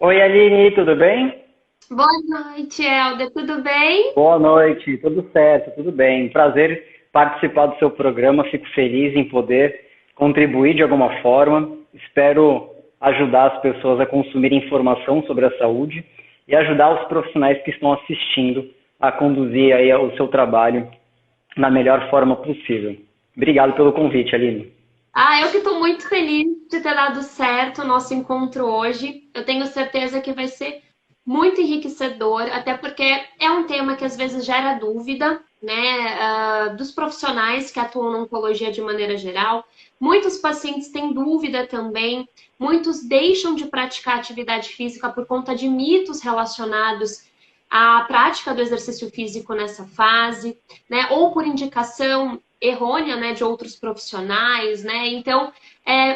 Oi, Aline, tudo bem? Boa noite, Helder. Tudo bem? Boa noite, tudo certo, tudo bem. Prazer participar do seu programa, fico feliz em poder contribuir de alguma forma. Espero ajudar as pessoas a consumir informação sobre a saúde e ajudar os profissionais que estão assistindo a conduzir aí o seu trabalho na melhor forma possível. Obrigado pelo convite, Aline. Eu que estou muito feliz de ter dado certo o nosso encontro hoje. Eu tenho certeza que vai ser muito enriquecedor, até porque é um tema que às vezes gera dúvida, né, dos profissionais que atuam na oncologia de maneira geral. Muitos pacientes têm dúvida também, muitos deixam de praticar atividade física por conta de mitos relacionados à prática do exercício físico nessa fase, né, ou por indicação errônea, né, de outros profissionais, né? Então,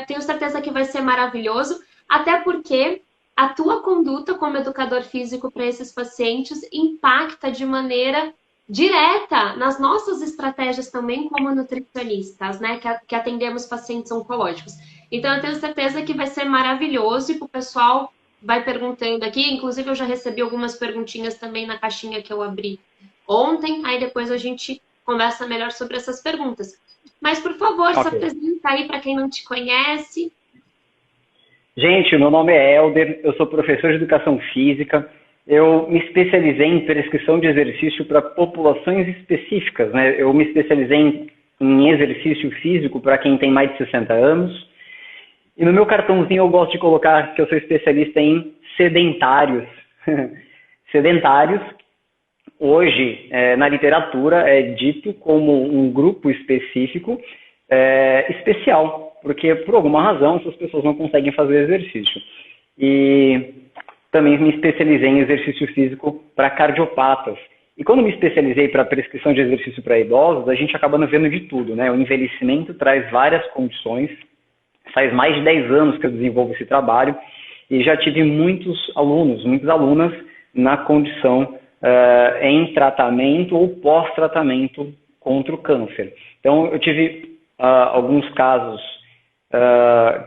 tenho certeza que vai ser maravilhoso, até porque a tua conduta como educador físico para esses pacientes impacta de maneira direta nas nossas estratégias também como nutricionistas, né, que atendemos pacientes oncológicos. Então, eu tenho certeza que vai ser maravilhoso e que o pessoal vai perguntando aqui. Inclusive, eu já recebi algumas perguntinhas também na caixinha que eu abri ontem. Aí depois a gente conversa melhor sobre essas perguntas. Mas, por favor, se Ok. apresenta aí para quem não te conhece. Gente, o meu nome é Helder, eu sou professor de educação física. Eu me especializei em prescrição de exercício para populações específicas, né? Eu me especializei em exercício físico para quem tem mais de 60 anos. E no meu cartãozinho eu gosto de colocar que eu sou especialista em sedentários. Sedentários, hoje, na literatura, é dito como um grupo específico especial, porque por alguma razão essas pessoas não conseguem fazer exercício. E também me especializei em exercício físico para cardiopatas. E quando me especializei para prescrição de exercício para idosos, a gente acaba vendo de tudo, né? O envelhecimento traz várias condições. Faz mais de 10 anos que eu desenvolvo esse trabalho e já tive muitos alunos, muitas alunas na condição em tratamento ou pós-tratamento contra o câncer. Então, eu tive alguns casos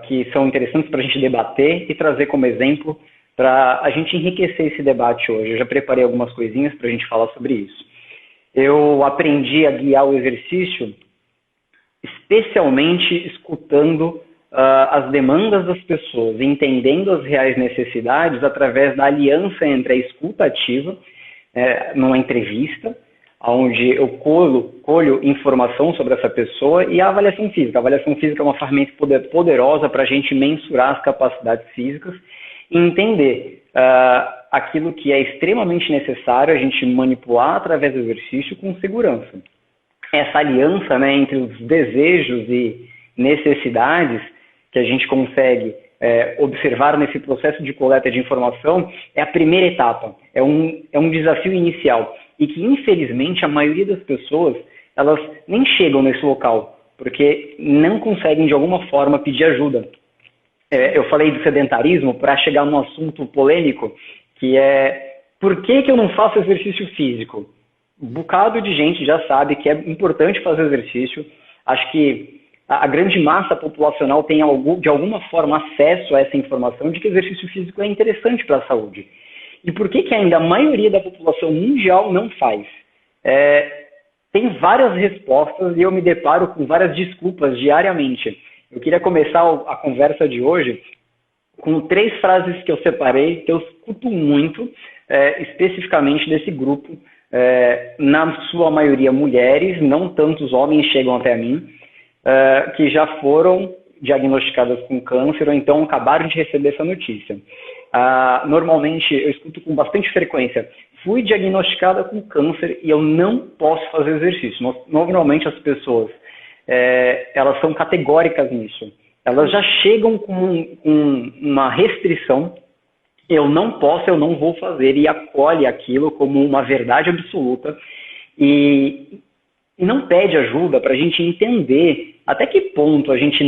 que são interessantes para a gente debater e trazer como exemplo para a gente enriquecer esse debate hoje. Eu já preparei algumas coisinhas para a gente falar sobre isso. Eu aprendi a guiar o exercício especialmente escutando as demandas das pessoas, entendendo as reais necessidades através da aliança entre a escuta ativa, numa entrevista, onde eu colho informação sobre essa pessoa, e a avaliação física. A avaliação física é uma ferramenta poderosa para a gente mensurar as capacidades físicas e entender aquilo que é extremamente necessário a gente manipular através do exercício com segurança. Essa aliança, né, entre os desejos e necessidades que a gente consegue observar nesse processo de coleta de informação é a primeira etapa, é um desafio inicial e que, infelizmente, a maioria das pessoas elas nem chegam nesse local, porque não conseguem, de alguma forma, pedir ajuda. Eu falei do sedentarismo para chegar num assunto polêmico, que é por que eu não faço exercício físico? Um bocado de gente já sabe que é importante fazer exercício. Acho que a grande massa populacional tem de alguma forma acesso a essa informação de que exercício físico é interessante para a saúde. E por que ainda a maioria da população mundial não faz? Tem várias respostas e eu me deparo com várias desculpas diariamente. Eu queria começar a conversa de hoje com 3 frases que eu separei, que eu escuto muito, especificamente desse grupo, na sua maioria mulheres, não tantos homens chegam até mim, que já foram diagnosticadas com câncer ou então acabaram de receber essa notícia. Normalmente, eu escuto com bastante frequência, fui diagnosticada com câncer e eu não posso fazer exercício. Normalmente as pessoas, elas são categóricas nisso. Elas já chegam com uma restrição, eu não posso, eu não vou fazer, e acolhe aquilo como uma verdade absoluta e não pede ajuda para a gente entender até que ponto a gente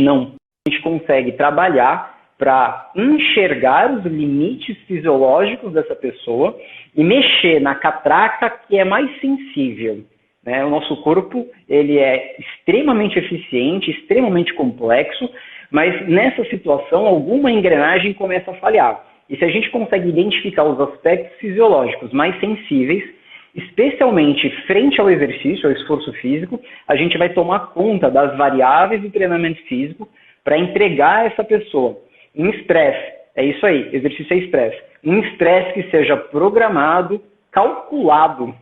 consegue trabalhar para enxergar os limites fisiológicos dessa pessoa e mexer na catraca que é mais sensível. Né? O nosso corpo ele é extremamente eficiente, extremamente complexo, mas nessa situação alguma engrenagem começa a falhar. E se a gente consegue identificar os aspectos fisiológicos mais sensíveis, especialmente frente ao exercício, ao esforço físico, a gente vai tomar conta das variáveis do treinamento físico para entregar a essa pessoa um estresse. É isso aí, exercício é estresse. Um estresse que seja programado, calculado,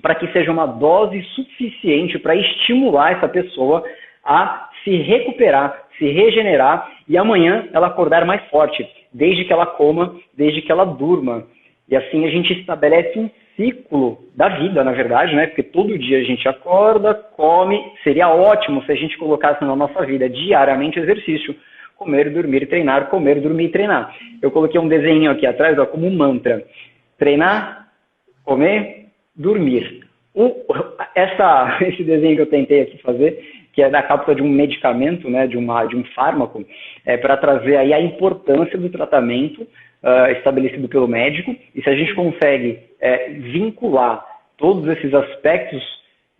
para que seja uma dose suficiente para estimular essa pessoa a se recuperar, se regenerar e amanhã ela acordar mais forte, desde que ela coma, desde que ela durma. E assim a gente estabelece um ciclo da vida, na verdade, né? Porque todo dia a gente acorda, come. Seria ótimo se a gente colocasse na nossa vida diariamente exercício. Comer, dormir, treinar, comer, dormir, treinar. Eu coloquei um desenho aqui atrás, ó, como um treinar, comer, dormir. Esse desenho que eu tentei aqui fazer, que é da cápsula de um medicamento, né, de um fármaco, para trazer aí a importância do tratamento estabelecido pelo médico. E se a gente consegue vincular todos esses aspectos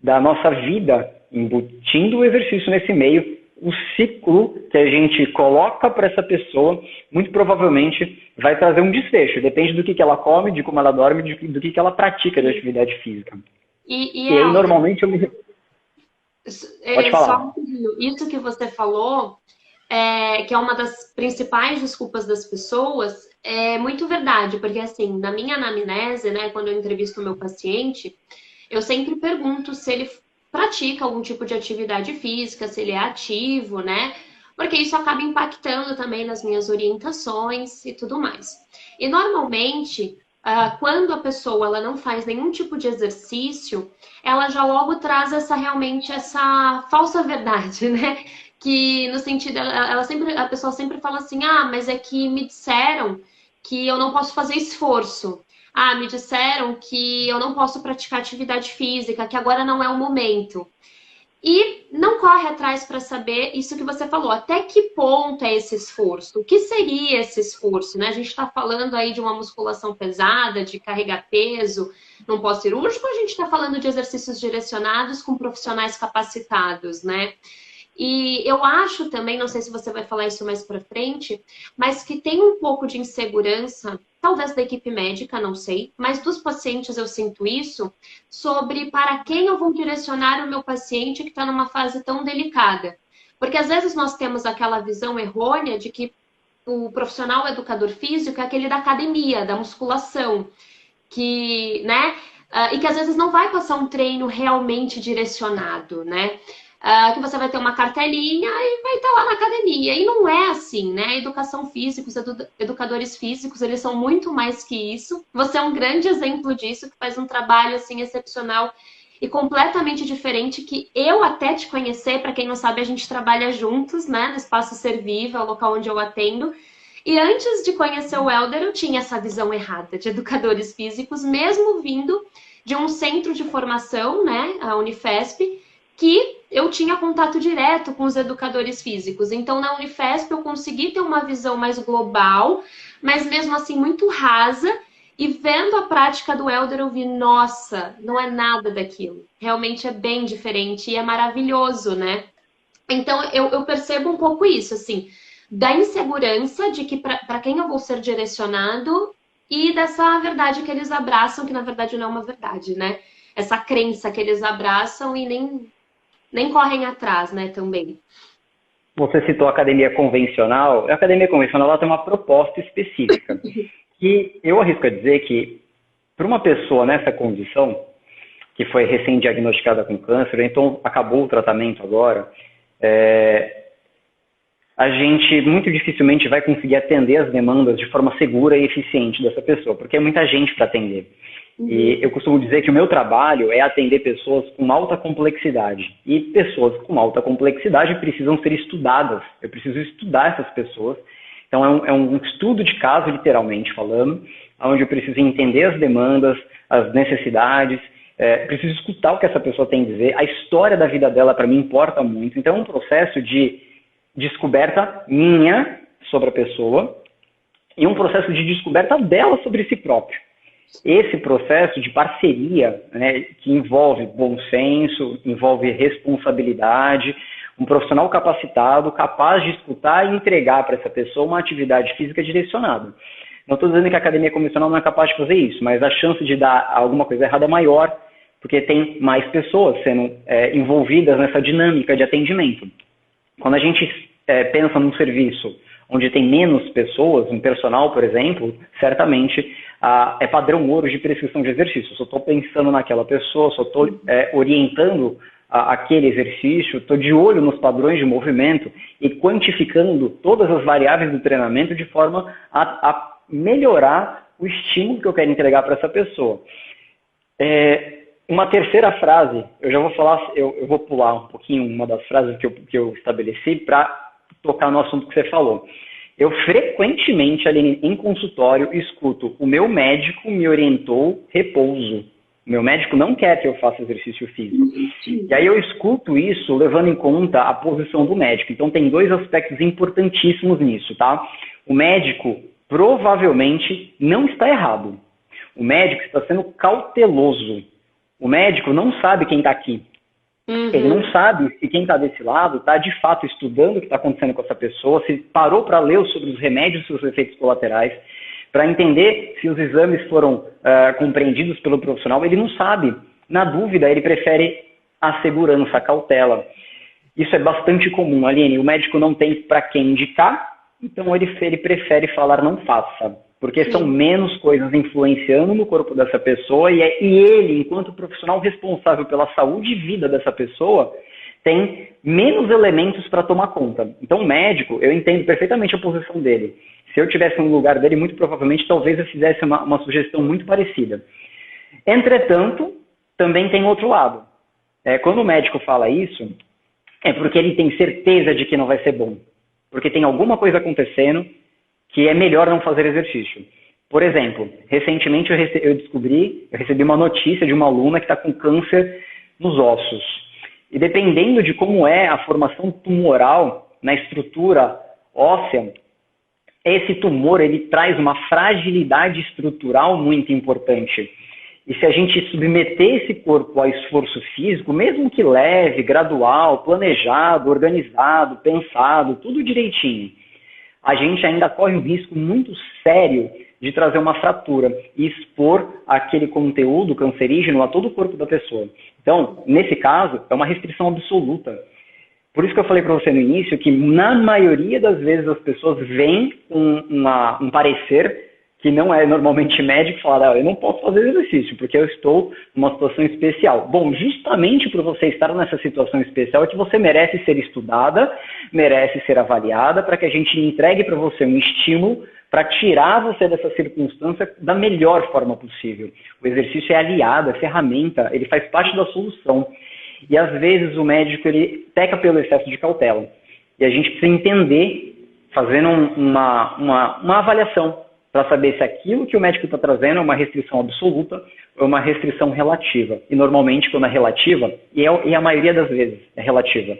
da nossa vida, embutindo o exercício nesse meio, o ciclo que a gente coloca para essa pessoa, muito provavelmente vai trazer um desfecho. Depende do que ela come, de como ela dorme, do que ela pratica de atividade física. E aí, normalmente, eu me... Pode falar. Isso que você falou, que é uma das principais desculpas das pessoas, é muito verdade, porque assim, na minha anamnese, né, quando eu entrevisto o meu paciente, eu sempre pergunto se ele pratica algum tipo de atividade física, se ele é ativo, né? Porque isso acaba impactando também nas minhas orientações e tudo mais. E normalmente, quando a pessoa ela não faz nenhum tipo de exercício, ela já logo traz realmente essa falsa verdade, né? Que no sentido, a pessoa sempre fala assim, mas é que me disseram que eu não posso fazer esforço. Me disseram que eu não posso praticar atividade física, que agora não é o momento. E não corre atrás para saber isso que você falou. Até que ponto é esse esforço? O que seria esse esforço? Né? A gente está falando aí de uma musculação pesada, de carregar peso num pós-cirúrgico, ou a gente está falando de exercícios direcionados com profissionais capacitados, né? E eu acho também, não sei se você vai falar isso mais para frente, mas que tem um pouco de insegurança, talvez da equipe médica, não sei, mas dos pacientes eu sinto isso, sobre para quem eu vou direcionar o meu paciente que está numa fase tão delicada. Porque às vezes nós temos aquela visão errônea de que o profissional educador físico é aquele da academia, da musculação, que, né? E que às vezes não vai passar um treino realmente direcionado, né? Que você vai ter uma cartelinha e vai estar lá na academia. E não é assim, né? Educação física, os educadores físicos, eles são muito mais que isso. Você é um grande exemplo disso, que faz um trabalho, assim, excepcional e completamente diferente, que eu até te conhecer, para quem não sabe, a gente trabalha juntos, né? No Espaço Ser Vivo, é o local onde eu atendo. E antes de conhecer o Helder, eu tinha essa visão errada de educadores físicos, mesmo vindo de um centro de formação, né? A Unifesp, que eu tinha contato direto com os educadores físicos. Então, na Unifesp, eu consegui ter uma visão mais global, mas mesmo assim muito rasa. E vendo a prática do Helder, eu vi, nossa, não é nada daquilo. Realmente é bem diferente e é maravilhoso, né? Então, eu percebo um pouco isso, assim, da insegurança de que para quem eu vou ser direcionado e dessa verdade que eles abraçam, que na verdade não é uma verdade, né? Essa crença que eles abraçam e nem correm atrás, né, também. Você citou a academia convencional. A academia convencional ela tem uma proposta específica. Que eu arrisco a dizer que, para uma pessoa nessa condição, que foi recém-diagnosticada com câncer, então acabou o tratamento agora, a gente muito dificilmente vai conseguir atender as demandas de forma segura e eficiente dessa pessoa, porque é muita gente para atender. E eu costumo dizer que o meu trabalho é atender pessoas com alta complexidade. E pessoas com alta complexidade precisam ser estudadas. Eu preciso estudar essas pessoas. Então é um estudo de caso, literalmente falando, onde eu preciso entender as demandas, as necessidades, preciso escutar o que essa pessoa tem a dizer. A história da vida dela, para mim, importa muito. Então é um processo de descoberta minha sobre a pessoa e um processo de descoberta dela sobre si próprio. Esse processo de parceria, né, que envolve bom senso, envolve responsabilidade, um profissional capacitado, capaz de escutar e entregar para essa pessoa uma atividade física direcionada. Não estou dizendo que a academia convencional não é capaz de fazer isso, mas a chance de dar alguma coisa errada é maior, porque tem mais pessoas sendo envolvidas nessa dinâmica de atendimento. Quando a gente pensa num serviço onde tem menos pessoas, um personal, por exemplo, certamente é padrão ouro de prescrição de exercício. Só estou pensando naquela pessoa, só estou orientando aquele exercício, estou de olho nos padrões de movimento e quantificando todas as variáveis do treinamento de forma a melhorar o estímulo que eu quero entregar para essa pessoa. Uma terceira frase, eu já vou falar, eu vou pular um pouquinho uma das frases que eu estabeleci para tocar no assunto que você falou. Eu frequentemente, ali em consultório, escuto: o meu médico me orientou repouso. O meu médico não quer que eu faça exercício físico. E aí eu escuto isso levando em conta a posição do médico. Então tem dois aspectos importantíssimos nisso, tá? O médico provavelmente não está errado. O médico está sendo cauteloso. O médico não sabe quem está aqui. Ele não sabe se quem está desse lado está de fato estudando o que está acontecendo com essa pessoa, se parou para ler sobre os remédios e seus efeitos colaterais, para entender se os exames foram compreendidos pelo profissional. Ele não sabe. Na dúvida, ele prefere a segurança, a cautela. Isso é bastante comum, Aline. O médico não tem para quem indicar, então ele prefere falar não faça. Porque são menos coisas influenciando no corpo dessa pessoa e ele, enquanto profissional responsável pela saúde e vida dessa pessoa, tem menos elementos para tomar conta. Então, o médico, eu entendo perfeitamente a posição dele. Se eu estivesse no lugar dele, muito provavelmente, talvez eu fizesse uma sugestão muito parecida. Entretanto, também tem outro lado. Quando o médico fala isso, é porque ele tem certeza de que não vai ser bom. Porque tem alguma coisa acontecendo que é melhor não fazer exercício. Por exemplo, recentemente eu recebi uma notícia de uma aluna que está com câncer nos ossos. E dependendo de como é a formação tumoral na estrutura óssea, esse tumor ele traz uma fragilidade estrutural muito importante. E se a gente submeter esse corpo ao esforço físico, mesmo que leve, gradual, planejado, organizado, pensado, tudo direitinho, a gente ainda corre um risco muito sério de trazer uma fratura e expor aquele conteúdo cancerígeno a todo o corpo da pessoa. Então, nesse caso, é uma restrição absoluta. Por isso que eu falei para você no início que, na maioria das vezes, as pessoas vêm com um parecer que não é normalmente médico, falar: eu não posso fazer exercício, porque eu estou numa situação especial. Bom, justamente por você estar nessa situação especial é que você merece ser estudada, merece ser avaliada, para que a gente entregue para você um estímulo para tirar você dessa circunstância da melhor forma possível. O exercício é aliado, é ferramenta, ele faz parte da solução. E às vezes o médico ele peca pelo excesso de cautela. E a gente precisa entender, fazendo uma avaliação, para saber se aquilo que o médico está trazendo é uma restrição absoluta ou uma restrição relativa. E normalmente, quando é relativa, e a maioria das vezes é relativa,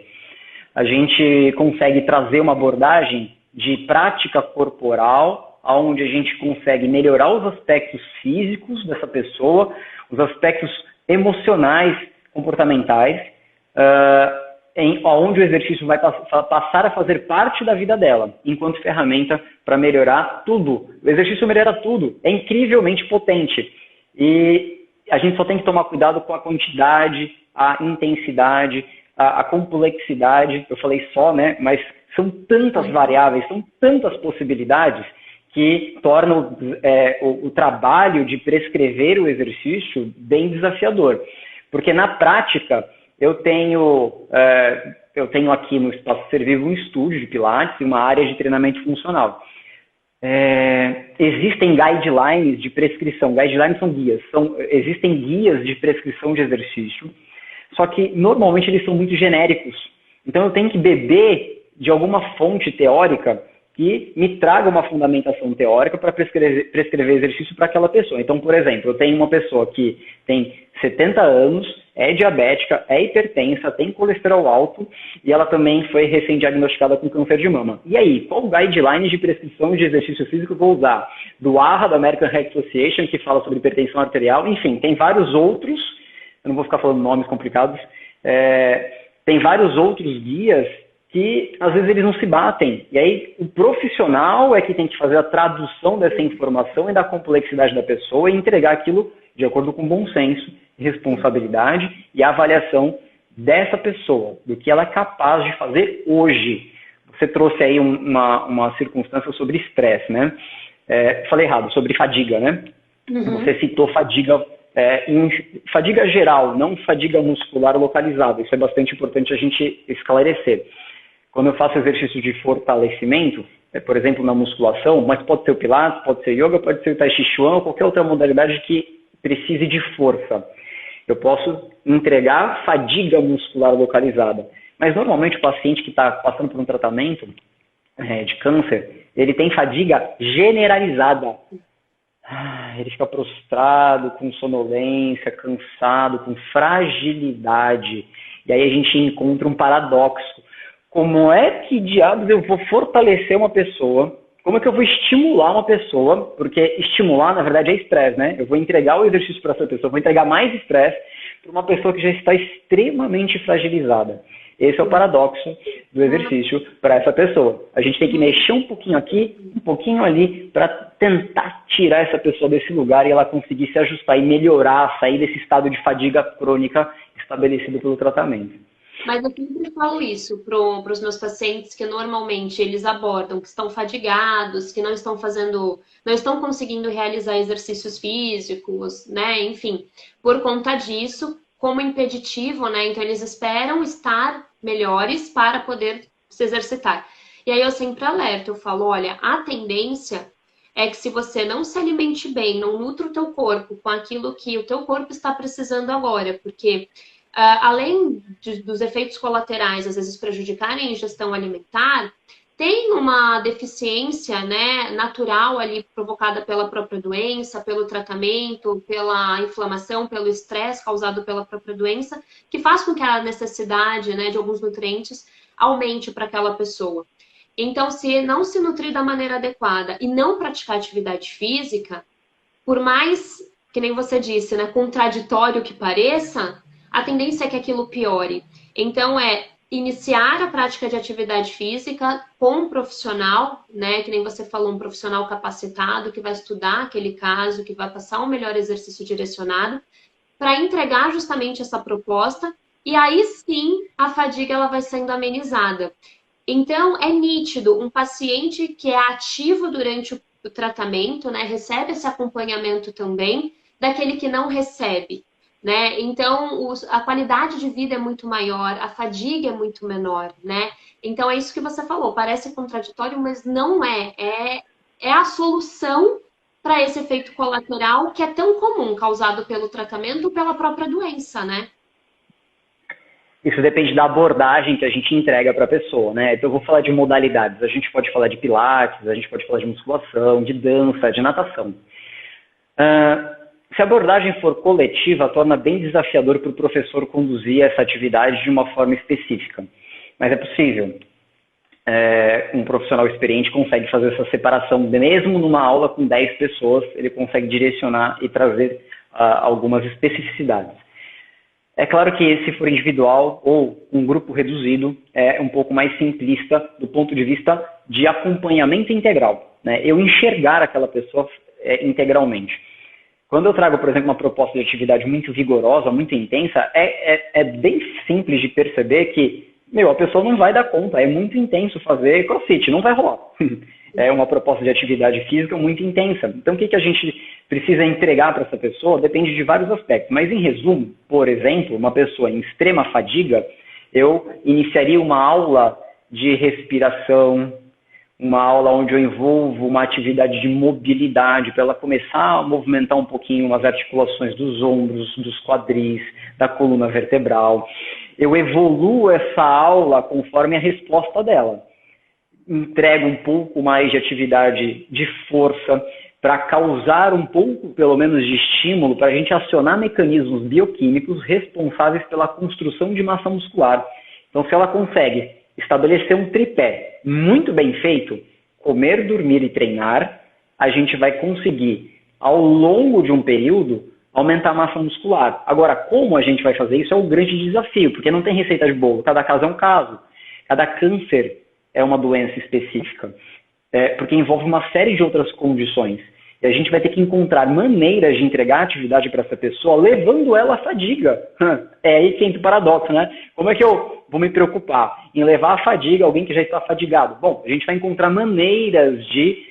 a gente consegue trazer uma abordagem de prática corporal, onde a gente consegue melhorar os aspectos físicos dessa pessoa, os aspectos emocionais, comportamentais, onde o exercício vai passar a fazer parte da vida dela, enquanto ferramenta para melhorar tudo. O exercício melhora tudo, é incrivelmente potente. E a gente só tem que tomar cuidado com a quantidade, a intensidade, a complexidade. Eu falei só, né? Mas são tantas variáveis, são tantas possibilidades que tornam o trabalho de prescrever o exercício bem desafiador. Porque na prática, eu tenho aqui no Espaço Ser Vivo um estúdio de Pilates e uma área de treinamento funcional. Existem guidelines de prescrição. Guidelines são guias. Existem guias de prescrição de exercício, só que normalmente eles são muito genéricos. Então eu tenho que beber de alguma fonte teórica que me traga uma fundamentação teórica para prescrever exercício para aquela pessoa. Então, por exemplo, eu tenho uma pessoa que tem 70 anos, é diabética, é hipertensa, tem colesterol alto e ela também foi recém-diagnosticada com câncer de mama. E aí, qual guideline de prescrição de exercício físico eu vou usar? Do AHA, da American Heart Association, que fala sobre hipertensão arterial, enfim, tem vários outros, eu não vou ficar falando nomes complicados, tem vários outros guias que às vezes eles não se batem. E aí o profissional é que tem que fazer a tradução dessa informação e da complexidade da pessoa e entregar aquilo de acordo com bom senso, responsabilidade e avaliação dessa pessoa, do que ela é capaz de fazer hoje. Você trouxe aí uma circunstância sobre estresse, né? Falei errado, sobre fadiga, né? Uhum. Você citou fadiga, fadiga geral, não fadiga muscular localizada. Isso é bastante importante a gente esclarecer. Quando eu faço exercício de fortalecimento, por exemplo, na musculação, mas pode ser o Pilates, pode ser Yoga, pode ser o Tai Chi Chuan ou qualquer outra modalidade que precise de força. Eu posso entregar fadiga muscular localizada. Mas normalmente o paciente que está passando por um tratamento de câncer, ele tem fadiga generalizada. Ele fica prostrado, com sonolência, cansado, com fragilidade. E aí a gente encontra um paradoxo. Como é que diabos eu vou fortalecer uma pessoa? Como é que eu vou estimular uma pessoa? Porque estimular, na verdade, é estresse, né? Eu vou entregar o exercício para essa pessoa, vou entregar mais estresse para uma pessoa que já está extremamente fragilizada. Esse é o paradoxo do exercício para essa pessoa. A gente tem que mexer um pouquinho aqui, um pouquinho ali, para tentar tirar essa pessoa desse lugar e ela conseguir se ajustar e melhorar, sair desse estado de fadiga crônica estabelecido pelo tratamento. Mas eu sempre falo isso para os meus pacientes que normalmente eles abordam que estão fadigados, que não estão conseguindo realizar exercícios físicos, né? Enfim, por conta disso, como impeditivo, né? Então eles esperam estar melhores para poder se exercitar. E aí eu sempre alerto, eu falo, olha, a tendência é que se você não se alimente bem, não nutra o teu corpo com aquilo que o teu corpo está precisando agora, porque além dos efeitos colaterais, às vezes prejudicarem a ingestão alimentar, tem uma deficiência, né, natural ali provocada pela própria doença, pelo tratamento, pela inflamação, pelo estresse causado pela própria doença, que faz com que a necessidade, né, de alguns nutrientes aumente para aquela pessoa. Então, se não se nutrir da maneira adequada e não praticar atividade física, por mais, que nem você disse, né, contraditório que pareça, a tendência é que aquilo piore. Então, iniciar a prática de atividade física com um profissional, né, que nem você falou, um profissional capacitado, que vai estudar aquele caso, que vai passar um melhor exercício direcionado, para entregar justamente essa proposta, e aí sim a fadiga ela vai sendo amenizada. Então, é nítido, um paciente que é ativo durante o tratamento, né, recebe esse acompanhamento também, daquele que não recebe. Né? Então, a qualidade de vida é muito maior, a fadiga é muito menor, né? Então, é isso que você falou, parece contraditório, mas não é. É a solução para esse efeito colateral que é tão comum, causado pelo tratamento ou pela própria doença, né? Isso depende da abordagem que a gente entrega para a pessoa, né? Então, eu vou falar de modalidades. A gente pode falar de pilates, a gente pode falar de musculação, de dança, de natação. Se a abordagem for coletiva, torna bem desafiador para o professor conduzir essa atividade de uma forma específica. Mas é possível. Um profissional experiente consegue fazer essa separação, mesmo numa aula com 10 pessoas, ele consegue direcionar e trazer algumas especificidades. É claro que se for individual ou um grupo reduzido, é um pouco mais simplista do ponto de vista de acompanhamento integral, né? Eu enxergar aquela pessoa integralmente. Quando eu trago, por exemplo, uma proposta de atividade muito vigorosa, muito intensa, é bem simples de perceber que, a pessoa não vai dar conta, é muito intenso fazer crossfit, não vai rolar. É uma proposta de atividade física muito intensa. Então, o que a gente precisa entregar para essa pessoa depende de vários aspectos. Mas, em resumo, por exemplo, uma pessoa em extrema fadiga, eu iniciaria uma aula de respiração, uma aula onde eu envolvo uma atividade de mobilidade para ela começar a movimentar um pouquinho as articulações dos ombros, dos quadris, da coluna vertebral. Eu evoluo essa aula conforme a resposta dela. Entrego um pouco mais de atividade de força para causar um pouco, pelo menos, de estímulo para a gente acionar mecanismos bioquímicos responsáveis pela construção de massa muscular. Então, se ela consegue estabelecer um tripé muito bem feito, comer, dormir e treinar, a gente vai conseguir, ao longo de um período, aumentar a massa muscular. Agora, como a gente vai fazer isso é um grande desafio, porque não tem receita de bolo, cada caso é um caso. Cada câncer é uma doença específica, porque envolve uma série de outras condições. E a gente vai ter que encontrar maneiras de entregar atividade para essa pessoa, levando ela à fadiga. É aí que entra o paradoxo, né? Como é que eu vou me preocupar em levar à fadiga alguém que já está fadigado? Bom, a gente vai encontrar maneiras de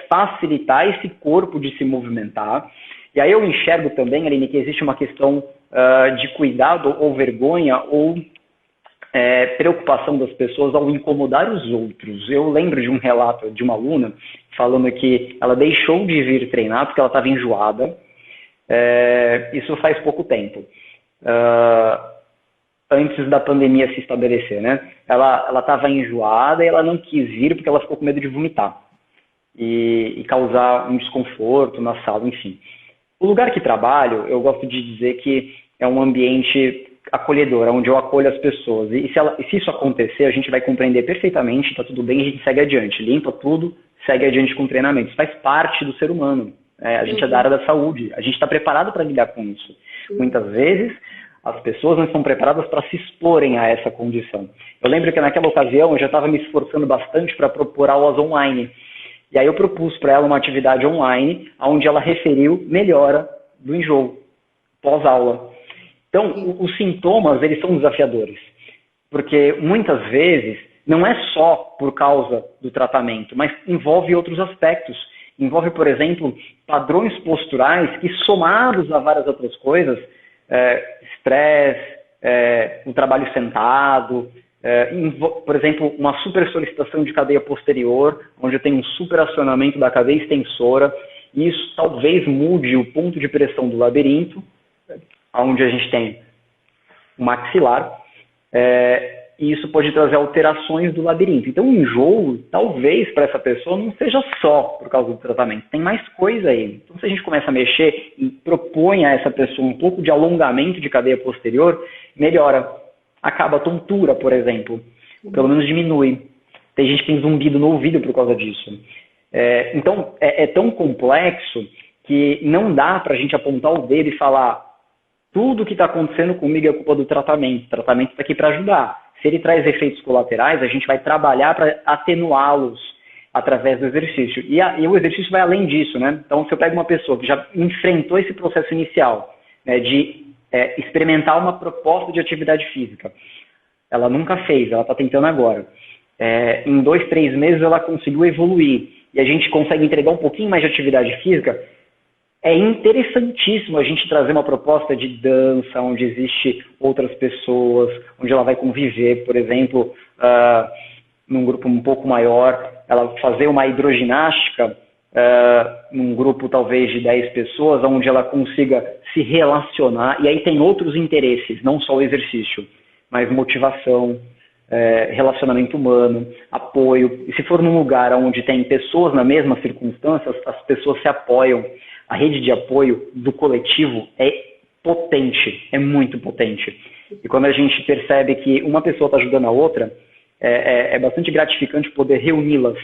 facilitar esse corpo de se movimentar. E aí eu enxergo também, Aline, que existe uma questão de cuidado ou vergonha ou preocupação das pessoas ao incomodar os outros. Eu lembro de um relato de uma aluna falando que ela deixou de vir treinar porque ela estava enjoada. Isso faz pouco tempo. Antes da pandemia se estabelecer, né? Ela estava enjoada e ela não quis vir porque ela ficou com medo de vomitar e causar um desconforto na sala, enfim. O lugar que trabalho, eu gosto de dizer que é um ambiente acolhedor, onde eu acolho as pessoas. E se isso acontecer, a gente vai compreender perfeitamente, está tudo bem, a gente segue adiante, limpa tudo, segue adiante com treinamento. Isso faz parte do ser humano. A gente é da área da saúde, a gente está preparado para lidar com isso. Muitas vezes, as pessoas não estão preparadas para se exporem a essa condição. Eu lembro que naquela ocasião eu já estava me esforçando bastante para propor aulas online. E aí eu propus para ela uma atividade online, onde ela referiu melhora do enjoo, pós-aula. Então, os sintomas, eles são desafiadores. Porque muitas vezes, não é só por causa do tratamento, mas envolve outros aspectos. Envolve, por exemplo, padrões posturais que, somados a várias outras coisas, estresse, um trabalho sentado, por exemplo, uma super solicitação de cadeia posterior, onde eu tenho um superacionamento da cadeia extensora, e isso talvez mude o ponto de pressão do labirinto, onde a gente tem o maxilar, e isso pode trazer alterações do labirinto. Então, o enjoo, talvez, para essa pessoa, não seja só por causa do tratamento. Tem mais coisa aí. Então, se a gente começa a mexer e propõe a essa pessoa um pouco de alongamento de cadeia posterior, melhora. Acaba a tontura, por exemplo. Pelo menos diminui. Tem gente que tem zumbido no ouvido por causa disso. Então, é tão complexo que não dá para a gente apontar o dedo e falar tudo que está acontecendo comigo é culpa do tratamento. O tratamento está aqui para ajudar. Se ele traz efeitos colaterais, a gente vai trabalhar para atenuá-los através do exercício. E o exercício vai além disso, né? Então, se eu pego uma pessoa que já enfrentou esse processo inicial, né, de experimentar uma proposta de atividade física, ela nunca fez, ela está tentando agora. Em 2, 3 meses ela conseguiu evoluir e a gente consegue entregar um pouquinho mais de atividade física. É interessantíssimo a gente trazer uma proposta de dança, onde existe outras pessoas, onde ela vai conviver, por exemplo, num grupo um pouco maior, ela fazer uma hidroginástica num grupo talvez de 10 pessoas, onde ela consiga se relacionar, e aí tem outros interesses, não só o exercício, mas motivação, relacionamento humano, apoio. E se for num lugar onde tem pessoas na mesma circunstância, as pessoas se apoiam. A rede de apoio do coletivo é potente, é muito potente. E quando a gente percebe que uma pessoa está ajudando a outra, é bastante gratificante poder reuni-las.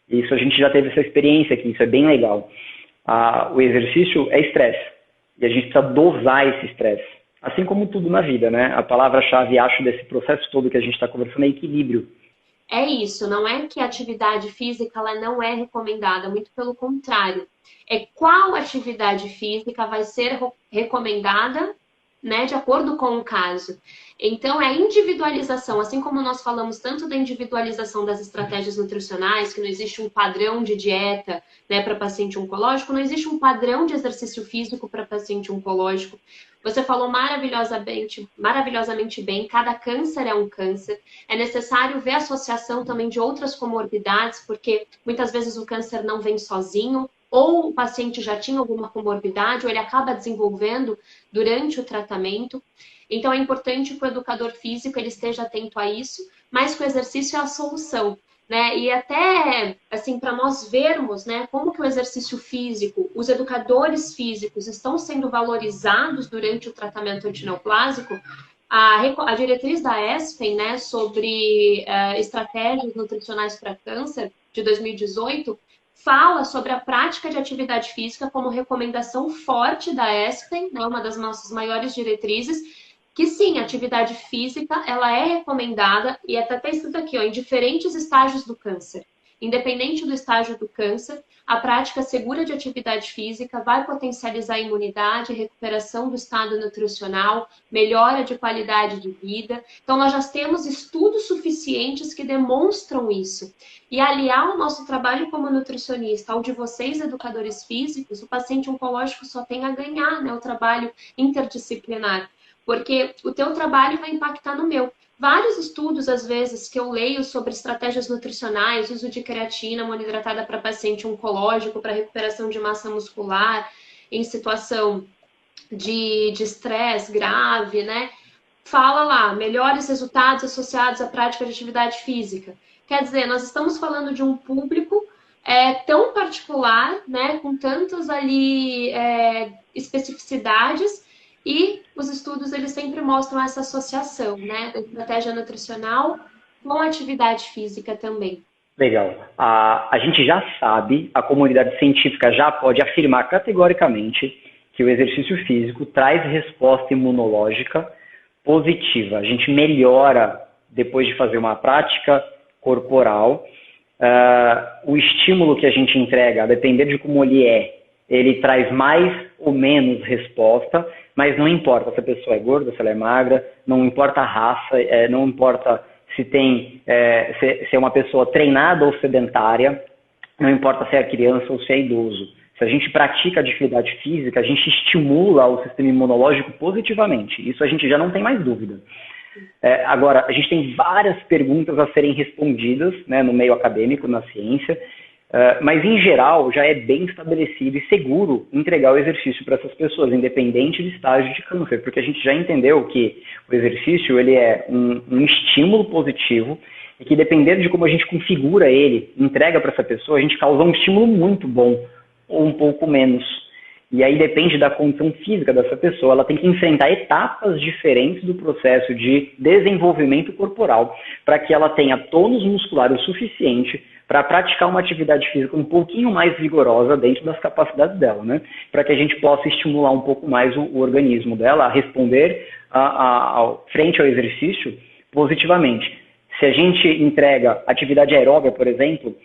Isso a gente já teve essa experiência aqui, isso é bem legal. O exercício é estresse, e a gente precisa dosar esse estresse. Assim como tudo na vida, né? A palavra-chave, acho, desse processo todo que a gente está conversando é equilíbrio. É isso, não é que a atividade física ela não é recomendada, muito pelo contrário. É qual atividade física vai ser recomendada, né, de acordo com o caso. Então, é a individualização, assim como nós falamos tanto da individualização das estratégias nutricionais, que não existe um padrão de dieta, né, para paciente oncológico, não existe um padrão de exercício físico para paciente oncológico. Você falou maravilhosamente bem, cada câncer é um câncer. É necessário ver a associação também de outras comorbidades, porque muitas vezes o câncer não vem sozinho, ou o paciente já tinha alguma comorbidade, ou ele acaba desenvolvendo durante o tratamento. Então, é importante que o educador físico ele esteja atento a isso, mas que o exercício é a solução, né? E até, assim, para nós vermos, né, como que o exercício físico, os educadores físicos estão sendo valorizados durante o tratamento antineoplásico, a diretriz da ESPEN, né, sobre estratégias nutricionais para câncer, de 2018, fala sobre a prática de atividade física como recomendação forte da ESPEN, né, uma das nossas maiores diretrizes, que sim, a atividade física, ela é recomendada, e até está escrito aqui, ó, em diferentes estágios do câncer. Independente do estágio do câncer, a prática segura de atividade física vai potencializar a imunidade, recuperação do estado nutricional, melhora de qualidade de vida. Então, nós já temos estudos suficientes que demonstram isso. E aliar o nosso trabalho como nutricionista ao de vocês, educadores físicos, o paciente oncológico só tem a ganhar, né? O trabalho interdisciplinar. Porque o teu trabalho vai impactar no meu. Vários estudos, às vezes, que eu leio sobre estratégias nutricionais, uso de creatina monoidratada para paciente oncológico, para recuperação de massa muscular, em situação de estresse grave, né? Fala lá, melhores resultados associados à prática de atividade física. Quer dizer, nós estamos falando de um público tão particular, né? Com tantas ali especificidades, e os estudos, eles sempre mostram essa associação, né, da estratégia nutricional com a atividade física também. Legal. A gente já sabe, a comunidade científica já pode afirmar categoricamente que o exercício físico traz resposta imunológica positiva. A gente melhora depois de fazer uma prática corporal. O estímulo que a gente entrega, a depender de como ele traz mais ou menos resposta, mas não importa se a pessoa é gorda, se ela é magra, não importa a raça, não importa se é uma pessoa treinada ou sedentária, não importa se é criança ou se é idoso. Se a gente pratica atividade física, a gente estimula o sistema imunológico positivamente. Isso a gente já não tem mais dúvida. Agora, a gente tem várias perguntas a serem respondidas, né, no meio acadêmico, na ciência, mas, em geral, já é bem estabelecido e seguro entregar o exercício para essas pessoas, independente do estágio de câncer, porque a gente já entendeu que o exercício ele é um estímulo positivo e que, dependendo de como a gente configura ele, entrega para essa pessoa, a gente causa um estímulo muito bom ou um pouco menos. E aí depende da condição física dessa pessoa, ela tem que enfrentar etapas diferentes do processo de desenvolvimento corporal para que ela tenha tônus muscular o suficiente para praticar uma atividade física um pouquinho mais vigorosa dentro das capacidades dela, né? Para que a gente possa estimular um pouco mais o organismo dela a responder frente ao exercício positivamente. Se a gente entrega atividade aeróbica, por exemplo,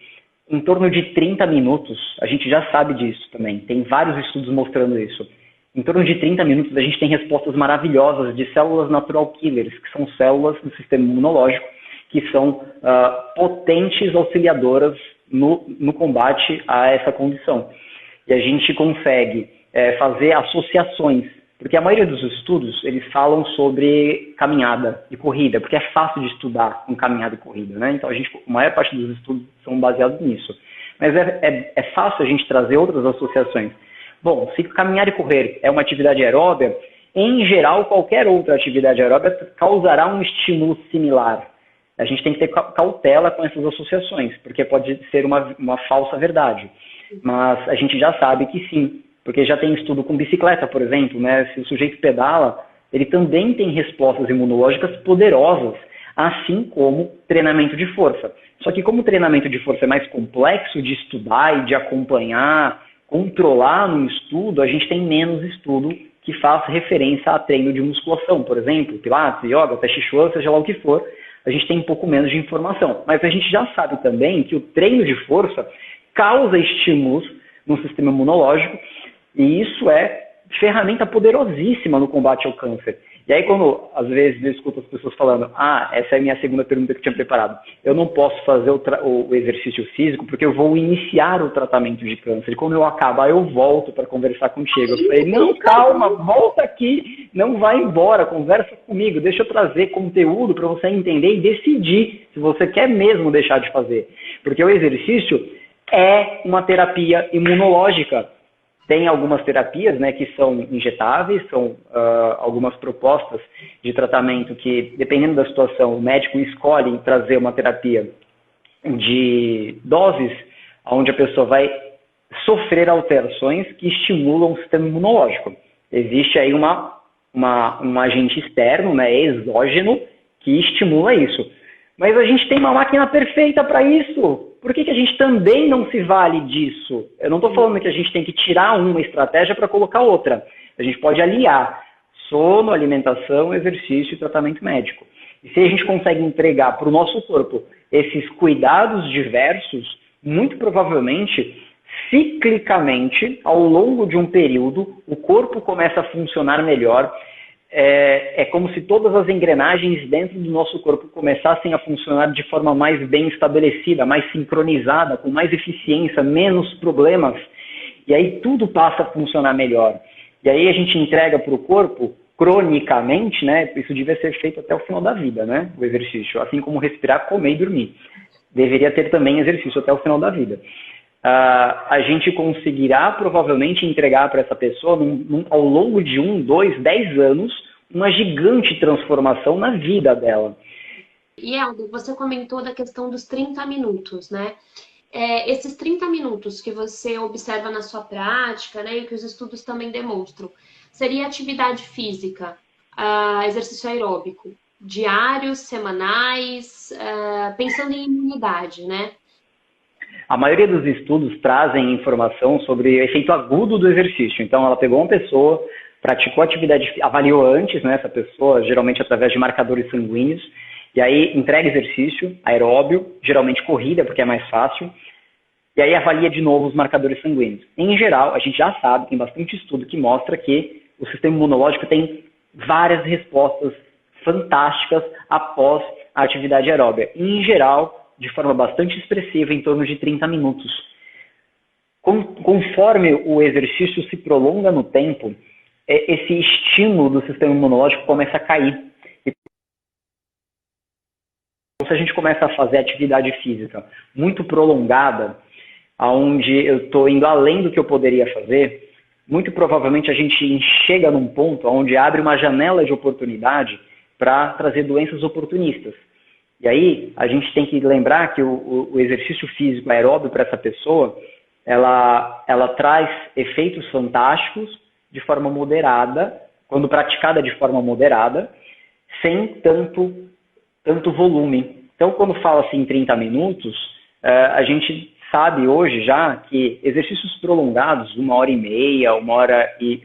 em torno de 30 minutos, a gente já sabe disso também, tem vários estudos mostrando isso. Em torno de 30 minutos a gente tem respostas maravilhosas de células natural killers, que são células do sistema imunológico, que são potentes auxiliadoras no combate a essa condição. E a gente consegue fazer associações, porque a maioria dos estudos, eles falam sobre caminhada e corrida, porque é fácil de estudar com caminhada e corrida, né? Então, a maior parte dos estudos são baseados nisso. Mas é fácil a gente trazer outras associações. Bom, se caminhar e correr é uma atividade aeróbica, em geral, qualquer outra atividade aeróbica causará um estímulo similar. A gente tem que ter cautela com essas associações, porque pode ser uma falsa verdade. Mas a gente já sabe que sim, porque já tem estudo com bicicleta, por exemplo, né? Se o sujeito pedala, ele também tem respostas imunológicas poderosas, assim como treinamento de força. Só que como o treinamento de força é mais complexo de estudar e de acompanhar, controlar no estudo, a gente tem menos estudo que faz referência a treino de musculação, por exemplo, pilates, yoga, tai chi chuan, seja lá o que for, a gente tem um pouco menos de informação. Mas a gente já sabe também que o treino de força causa estímulos no sistema imunológico e isso é ferramenta poderosíssima no combate ao câncer. E aí quando, às vezes, eu escuto as pessoas falando, essa é a minha segunda pergunta que eu tinha preparado, eu não posso fazer o exercício físico porque eu vou iniciar o tratamento de câncer. E quando eu acabar, eu volto para conversar contigo. Eu falei, não, calma, volta aqui, não vai embora, conversa comigo, deixa eu trazer conteúdo para você entender e decidir se você quer mesmo deixar de fazer. Porque o exercício é uma terapia imunológica. Tem algumas terapias, né, que são injetáveis, são algumas propostas de tratamento que, dependendo da situação, o médico escolhe trazer uma terapia de doses onde a pessoa vai sofrer alterações que estimulam o sistema imunológico. Existe aí um agente externo, né, exógeno, que estimula isso. Mas a gente tem uma máquina perfeita para isso. Por que a gente também não se vale disso? Eu não estou falando que a gente tem que tirar uma estratégia para colocar outra. A gente pode aliar. sono, alimentação, exercício e tratamento médico. E se a gente consegue entregar para o nosso corpo esses cuidados diversos, muito provavelmente, ciclicamente, ao longo de um período, o corpo começa a funcionar melhor. É como se todas as engrenagens dentro do nosso corpo começassem a funcionar de forma mais bem estabelecida, mais sincronizada, com mais eficiência, menos problemas. E aí tudo passa a funcionar melhor. E aí a gente entrega para o corpo, cronicamente, né? Isso devia ser feito até o final da vida, né? O exercício, assim como respirar, comer e dormir. Deveria ter também exercício até o final da vida. A gente conseguirá provavelmente entregar para essa pessoa, ao longo de 1, 2, 10 anos, uma gigante transformação na vida dela. E Helder, você comentou da questão dos 30 minutos, né? Esses 30 minutos que você observa na sua prática, né, e que os estudos também demonstram, seria atividade física, exercício aeróbico, diários, semanais, pensando em imunidade, né? A maioria dos estudos trazem informação sobre o efeito agudo do exercício. Então, ela pegou uma pessoa, praticou atividade, avaliou antes, né, essa pessoa, geralmente através de marcadores sanguíneos, e aí entrega exercício aeróbio, geralmente corrida, porque é mais fácil, e aí avalia de novo os marcadores sanguíneos. Em geral, a gente já sabe, tem bastante estudo que mostra que o sistema imunológico tem várias respostas fantásticas após a atividade aeróbia. Em geral, de forma bastante expressiva, em torno de 30 minutos. Conforme o exercício se prolonga no tempo, esse estímulo do sistema imunológico começa a cair. Se a gente começa a fazer atividade física muito prolongada, onde eu estou indo além do que eu poderia fazer, muito provavelmente a gente chega num ponto onde abre uma janela de oportunidade para trazer doenças oportunistas. E aí, a gente tem que lembrar que o exercício físico aeróbio para essa pessoa, ela traz efeitos fantásticos de forma moderada, quando praticada de forma moderada, sem tanto volume. Então, quando fala assim em 30 minutos, a gente sabe hoje já que exercícios prolongados, 1h30,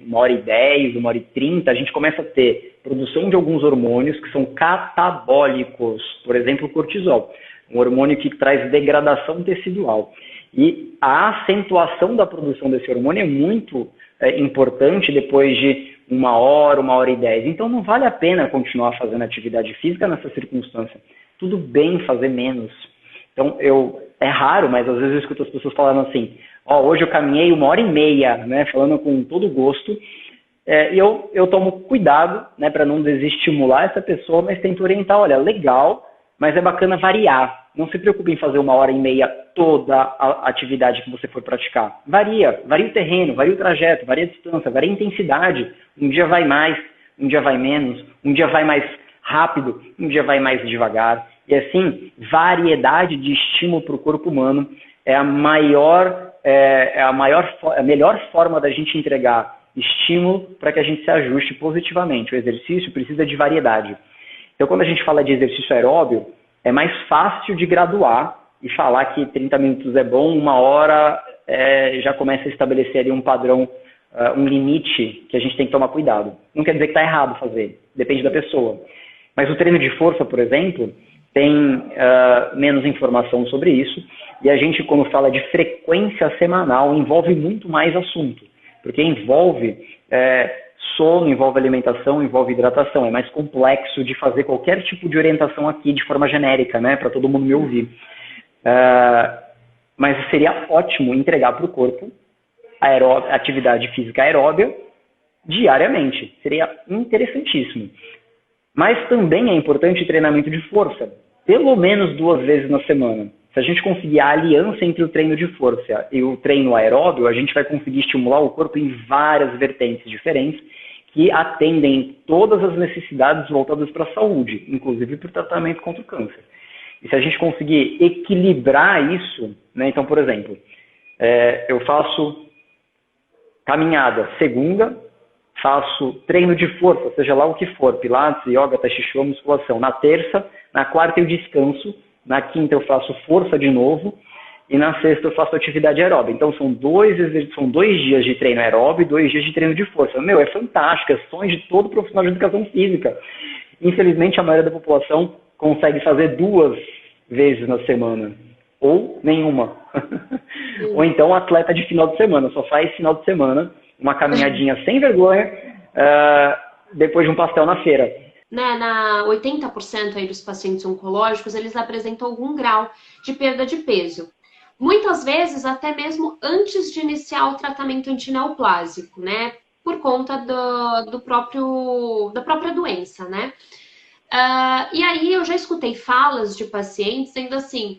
1h10, 1h30, a gente começa a ter produção de alguns hormônios que são catabólicos, por exemplo, o cortisol, um hormônio que traz degradação tecidual. E a acentuação da produção desse hormônio é muito importante depois de 1h, 1h10. Então não vale a pena continuar fazendo atividade física nessa circunstância. Tudo bem fazer menos. Então é raro, mas às vezes eu escuto as pessoas falando assim, hoje eu caminhei 1h30, né, falando com todo gosto, e eu tomo cuidado, né, para não desestimular essa pessoa, mas tento orientar, olha, legal, mas é bacana variar. Não se preocupe em fazer 1h30 toda a atividade que você for praticar. Varia o terreno, varia o trajeto, varia a distância, varia a intensidade. Um dia vai mais, um dia vai menos, um dia vai mais rápido, um dia vai mais devagar. E assim, variedade de estímulo para o corpo humano é a melhor forma da gente entregar estímulo para que a gente se ajuste positivamente. O exercício precisa de variedade. Então, quando a gente fala de exercício aeróbio, é mais fácil de graduar e falar que 30 minutos é bom, 1h já começa a estabelecer ali um padrão, um limite que a gente tem que tomar cuidado. Não quer dizer que está errado fazer, depende da pessoa. Mas o treino de força, por exemplo, tem menos informação sobre isso, e a gente, quando fala de frequência semanal, envolve muito mais assunto, porque envolve sono, envolve alimentação, envolve hidratação. É mais complexo de fazer qualquer tipo de orientação aqui de forma genérica, né, para todo mundo me ouvir. Mas seria ótimo entregar para o corpo atividade física aeróbia diariamente. Seria interessantíssimo. Mas também é importante treinamento de força, pelo menos 2 vezes na semana. Se a gente conseguir a aliança entre o treino de força e o treino aeróbio, a gente vai conseguir estimular o corpo em várias vertentes diferentes que atendem todas as necessidades voltadas para a saúde, inclusive para o tratamento contra o câncer. E se a gente conseguir equilibrar isso, né, então, por exemplo, eu faço caminhada segunda, faço treino de força, seja lá o que for, pilates, yoga, tai chi chuan, musculação. Na terça, na quarta eu descanso, na quinta eu faço força de novo, e na sexta eu faço atividade aeróbica. Então são 2 dias de treino aeróbico e 2 dias de treino de força. Meu, é fantástico, é sonho de todo profissional de educação física. Infelizmente a maioria da população consegue fazer 2 vezes na semana, ou nenhuma. Ou então atleta de final de semana, só faz final de semana, uma caminhadinha sem vergonha, depois de um pastel na feira. Né, 80% aí dos pacientes oncológicos, eles apresentam algum grau de perda de peso. Muitas vezes, até mesmo antes de iniciar o tratamento antineoplásico, né? Por conta da própria doença, né? E aí eu já escutei falas de pacientes dizendo assim,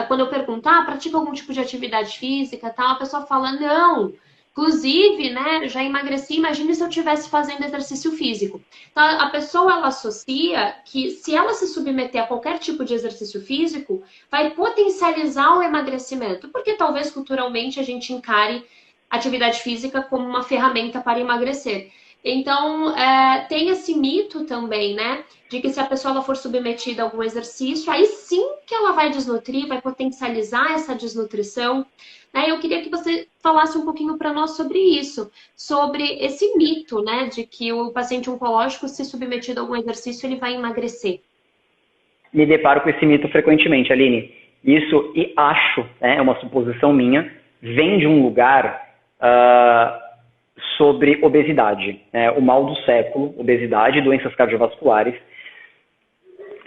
quando eu perguntar, pratica algum tipo de atividade física, tal, a pessoa fala, não, inclusive, né, já emagreci, imagine se eu estivesse fazendo exercício físico. Então, a pessoa, ela associa que se ela se submeter a qualquer tipo de exercício físico, vai potencializar o emagrecimento, porque talvez culturalmente a gente encare atividade física como uma ferramenta para emagrecer. Então, tem esse mito também, né, de que se a pessoa ela for submetida a algum exercício, aí sim que ela vai desnutrir, vai potencializar essa desnutrição. Eu queria que você falasse um pouquinho para nós sobre isso, sobre esse mito, né, de que o paciente oncológico, se submetido a algum exercício, ele vai emagrecer. Me deparo com esse mito frequentemente, Aline. Isso, e acho, é uma suposição minha, vem de um lugar sobre obesidade, o mal do século, obesidade, doenças cardiovasculares.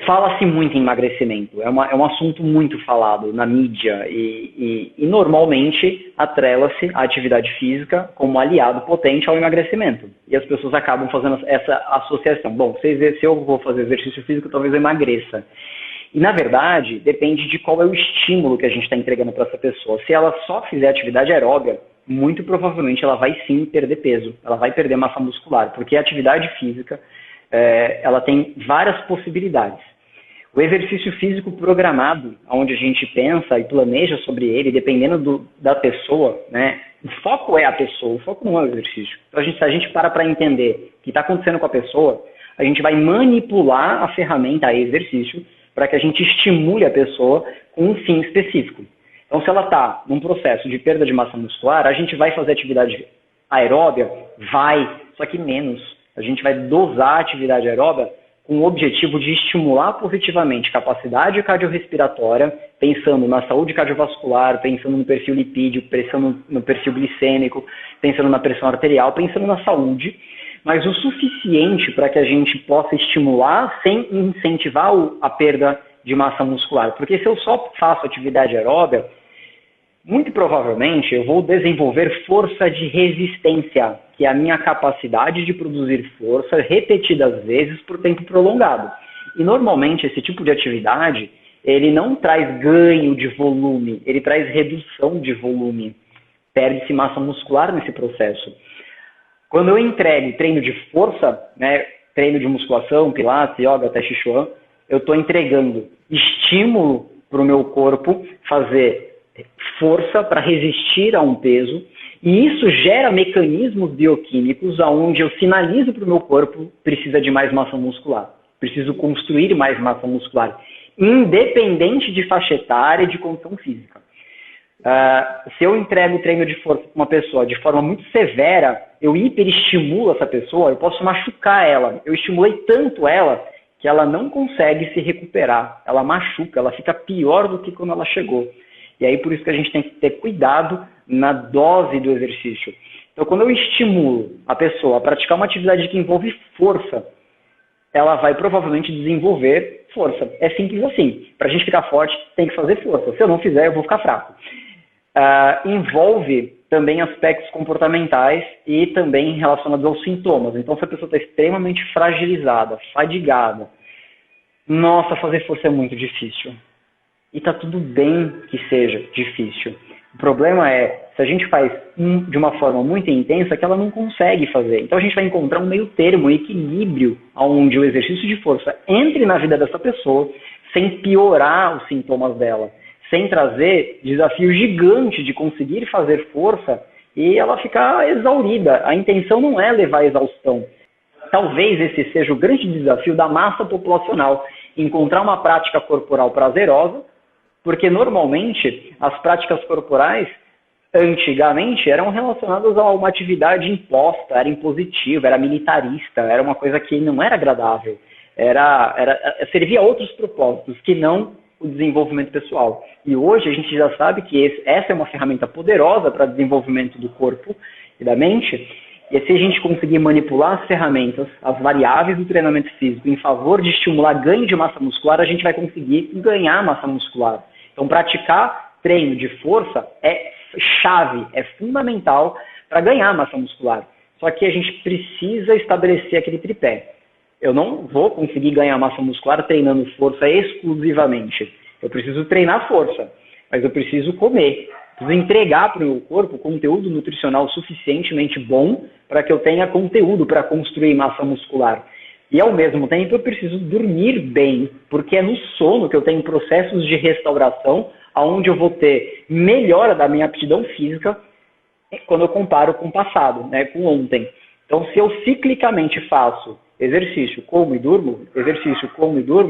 Fala-se muito em emagrecimento, é um assunto muito falado na mídia e normalmente atrela-se a atividade física como aliado potente ao emagrecimento. E as pessoas acabam fazendo essa associação. Bom, se eu vou fazer exercício físico, talvez eu emagreça. E, na verdade, depende de qual é o estímulo que a gente está entregando para essa pessoa. Se ela só fizer atividade aeróbica, muito provavelmente ela vai sim perder peso, ela vai perder massa muscular, porque a atividade física ela tem várias possibilidades. O exercício físico programado, onde a gente pensa e planeja sobre ele, dependendo da pessoa, né? O foco é a pessoa, o foco não é o exercício. Então, se a gente para entender o que está acontecendo com a pessoa, a gente vai manipular a ferramenta, a exercício, para que a gente estimule a pessoa com um fim específico. Então, se ela está num processo de perda de massa muscular, a gente vai fazer atividade aeróbica? Vai, só que menos. A gente vai dosar a atividade aeróbica com o objetivo de estimular positivamente capacidade cardiorrespiratória, pensando na saúde cardiovascular, pensando no perfil lipídico, pensando no perfil glicêmico, pensando na pressão arterial, pensando na saúde, mas o suficiente para que a gente possa estimular sem incentivar a perda de massa muscular. Porque se eu só faço atividade aeróbica, muito provavelmente eu vou desenvolver força de resistência, que é a minha capacidade de produzir força repetidas vezes por tempo prolongado. E normalmente esse tipo de atividade, ele não traz ganho de volume, ele traz redução de volume. Perde-se massa muscular nesse processo. Quando eu entrego treino de força, né, treino de musculação, pilates, yoga, tai chi chuan, eu estou entregando estímulo para o meu corpo fazer força para resistir a um peso, e isso gera mecanismos bioquímicos onde eu sinalizo para o meu corpo precisa de mais massa muscular, preciso construir mais massa muscular, independente de faixa etária e de condição física. Se eu entrego treino de força para uma pessoa de forma muito severa, eu hiperestimulo essa pessoa, eu posso machucar ela. Eu estimulei tanto ela que ela não consegue se recuperar, ela machuca, ela fica pior do que quando ela chegou. E aí por isso que a gente tem que ter cuidado na dose do exercício. Então quando eu estimulo a pessoa a praticar uma atividade que envolve força, ela vai provavelmente desenvolver força. É simples assim. Para a gente ficar forte, tem que fazer força. Se eu não fizer, eu vou ficar fraco. Envolve também aspectos comportamentais e também relacionados aos sintomas. Então, se a pessoa está extremamente fragilizada, fadigada, nossa, fazer força é muito difícil. E está tudo bem que seja difícil. O problema é, se a gente faz de uma forma muito intensa, que ela não consegue fazer. Então a gente vai encontrar um meio termo, um equilíbrio, onde o exercício de força entre na vida dessa pessoa, sem piorar os sintomas dela, sem trazer desafio gigante de conseguir fazer força e ela ficar exaurida. A intenção não é levar à exaustão. Talvez esse seja o grande desafio da massa populacional, encontrar uma prática corporal prazerosa, Porque normalmente as práticas corporais, antigamente, eram relacionadas a uma atividade imposta, era impositiva, era militarista, era uma coisa que não era agradável, servia a outros propósitos que não o desenvolvimento pessoal. E hoje a gente já sabe que essa é uma ferramenta poderosa para desenvolvimento do corpo e da mente, e se a gente conseguir manipular as ferramentas, as variáveis do treinamento físico em favor de estimular ganho de massa muscular, a gente vai conseguir ganhar massa muscular. Então, praticar treino de força é chave, é fundamental para ganhar massa muscular. Só que a gente precisa estabelecer aquele tripé. Eu não vou conseguir ganhar massa muscular treinando força exclusivamente. Eu preciso treinar força, mas eu preciso comer. Preciso entregar para o meu corpo conteúdo nutricional suficientemente bom para que eu tenha conteúdo para construir massa muscular. E, ao mesmo tempo, eu preciso dormir bem, porque é no sono que eu tenho processos de restauração, onde eu vou ter melhora da minha aptidão física quando eu comparo com o passado, né, com ontem. Então, se eu ciclicamente faço exercício, como e durmo,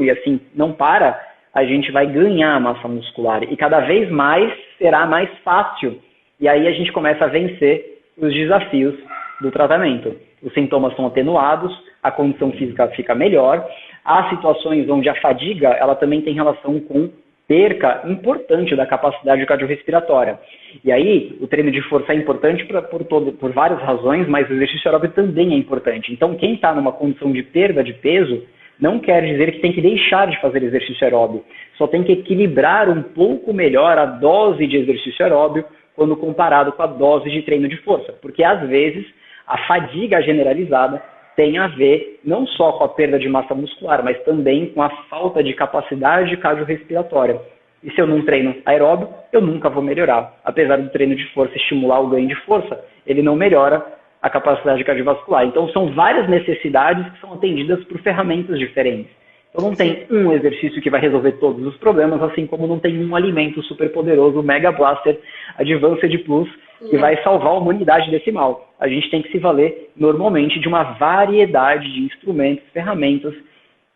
e assim não para, a gente vai ganhar massa muscular. E cada vez mais será mais fácil. E aí a gente começa a vencer os desafios do tratamento. Os sintomas são atenuados, a condição física fica melhor. Há situações onde a fadiga ela também tem relação com perca importante da capacidade cardiorrespiratória. E aí, o treino de força é importante por várias razões, mas o exercício aeróbico também é importante. Então, quem está numa condição de perda de peso, não quer dizer que tem que deixar de fazer exercício aeróbico. Só tem que equilibrar um pouco melhor a dose de exercício aeróbico quando comparado com a dose de treino de força. Porque, às vezes, a fadiga generalizada tem a ver não só com a perda de massa muscular, mas também com a falta de capacidade cardiorrespiratória. E se eu não treino aeróbico, eu nunca vou melhorar. Apesar do treino de força estimular o ganho de força, ele não melhora a capacidade cardiovascular. Então, são várias necessidades que são atendidas por ferramentas diferentes. Então, não tem um exercício que vai resolver todos os problemas, assim como não tem um alimento super poderoso, o Mega Blaster Advanced Plus, que vai salvar a humanidade desse mal. A gente tem que se valer, normalmente, de uma variedade de instrumentos, ferramentas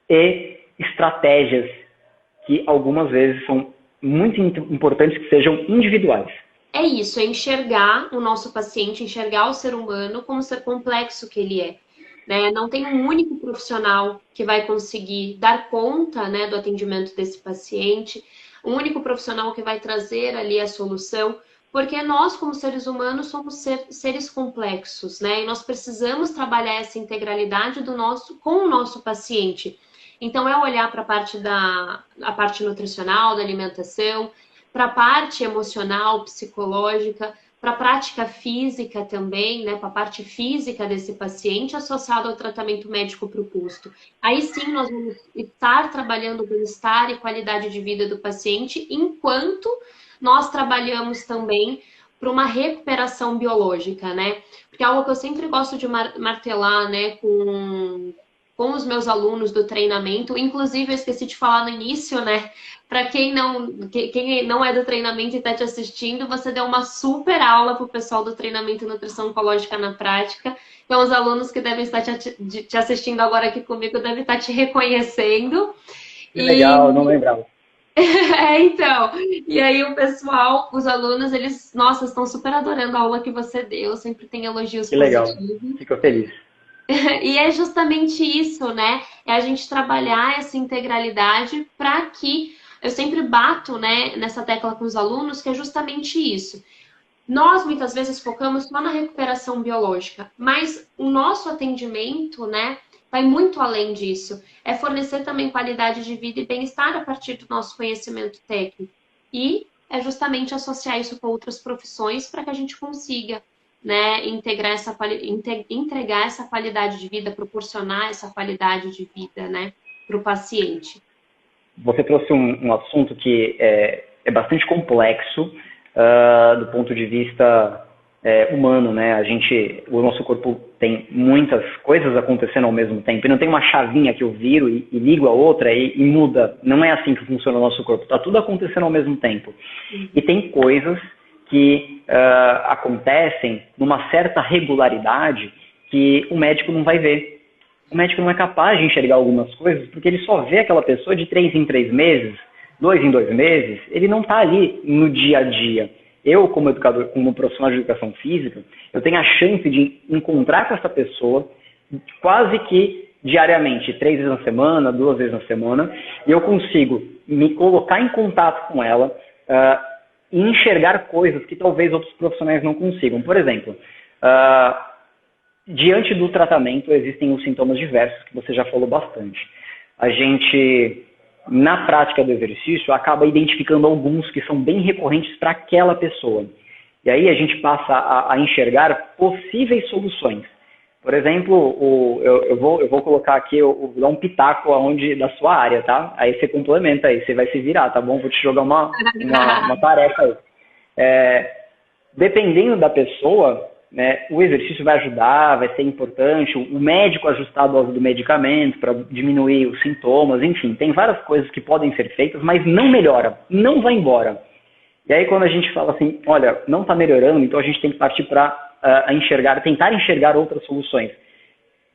e estratégias que, algumas vezes, são muito importantes que sejam individuais. É isso, é enxergar o nosso paciente, enxergar o ser humano como ser complexo que ele é. Né? Não tem um único profissional que vai conseguir dar conta, né, do atendimento desse paciente, um único profissional que vai trazer ali a solução, porque nós, como seres humanos, somos seres complexos, né? E nós precisamos trabalhar essa integralidade com o nosso paciente. Então, é olhar para a parte nutricional, da alimentação, para a parte emocional, psicológica, para a prática física também, né, para a parte física desse paciente associado ao tratamento médico proposto. Aí sim nós vamos estar trabalhando o bem-estar e qualidade de vida do paciente, enquanto nós trabalhamos também para uma recuperação biológica, né? Porque é algo que eu sempre gosto de martelar, né, com os meus alunos do treinamento, inclusive eu esqueci de falar no início, né? Para quem não é do treinamento e está te assistindo, você deu uma super aula para o pessoal do treinamento Nutrição Oncológica na Prática. Então, os alunos que devem estar te assistindo agora aqui comigo devem estar te reconhecendo. Que legal, não lembrava. Então, e aí o pessoal, os alunos, eles, nossa, estão super adorando a aula que você deu, sempre tem elogios positivos. Que legal, fico feliz. E é justamente isso, né? É a gente trabalhar essa integralidade para que eu sempre bato, né, nessa tecla com os alunos, que é justamente isso. Nós, muitas vezes, focamos só na recuperação biológica, mas o nosso atendimento, né, vai muito além disso. É fornecer também qualidade de vida e bem-estar a partir do nosso conhecimento técnico. E é justamente associar isso com outras profissões para que a gente consiga, né, entregar essa qualidade de vida, proporcionar essa qualidade de vida, né, para o paciente. Você trouxe um assunto que é bastante complexo do ponto de vista humano, né? O nosso corpo tem muitas coisas acontecendo ao mesmo tempo, e não tem uma chavinha que eu viro e ligo a outra e muda. Não é assim que funciona o nosso corpo, está tudo acontecendo ao mesmo tempo. E tem coisas que acontecem numa certa regularidade que o médico não vai ver. O médico não é capaz de enxergar algumas coisas porque ele só vê aquela pessoa de 3 em 3 meses, 2 em 2 meses, ele não está ali no dia a dia. Eu, como educador, como profissional de educação física, eu tenho a chance de encontrar com essa pessoa quase que diariamente, 3 vezes na semana, 2 vezes na semana, e eu consigo me colocar em contato com ela e enxergar coisas que talvez outros profissionais não consigam. Por exemplo, diante do tratamento existem os sintomas diversos, que você já falou bastante. A gente, na prática do exercício, acaba identificando alguns que são bem recorrentes para aquela pessoa. E aí a gente passa a enxergar possíveis soluções. Por exemplo, eu vou colocar aqui, vou dar um pitaco da sua área, tá? Aí você complementa aí, você vai se virar, tá bom? Vou te jogar uma tarefa aí. Dependendo da pessoa, né, o exercício vai ajudar, vai ser importante, o médico ajustar a dose do medicamento para diminuir os sintomas, enfim, tem várias coisas que podem ser feitas, mas não melhora, não vai embora. E aí quando a gente fala assim, olha, não está melhorando, então a gente tem que partir para tentar enxergar outras soluções.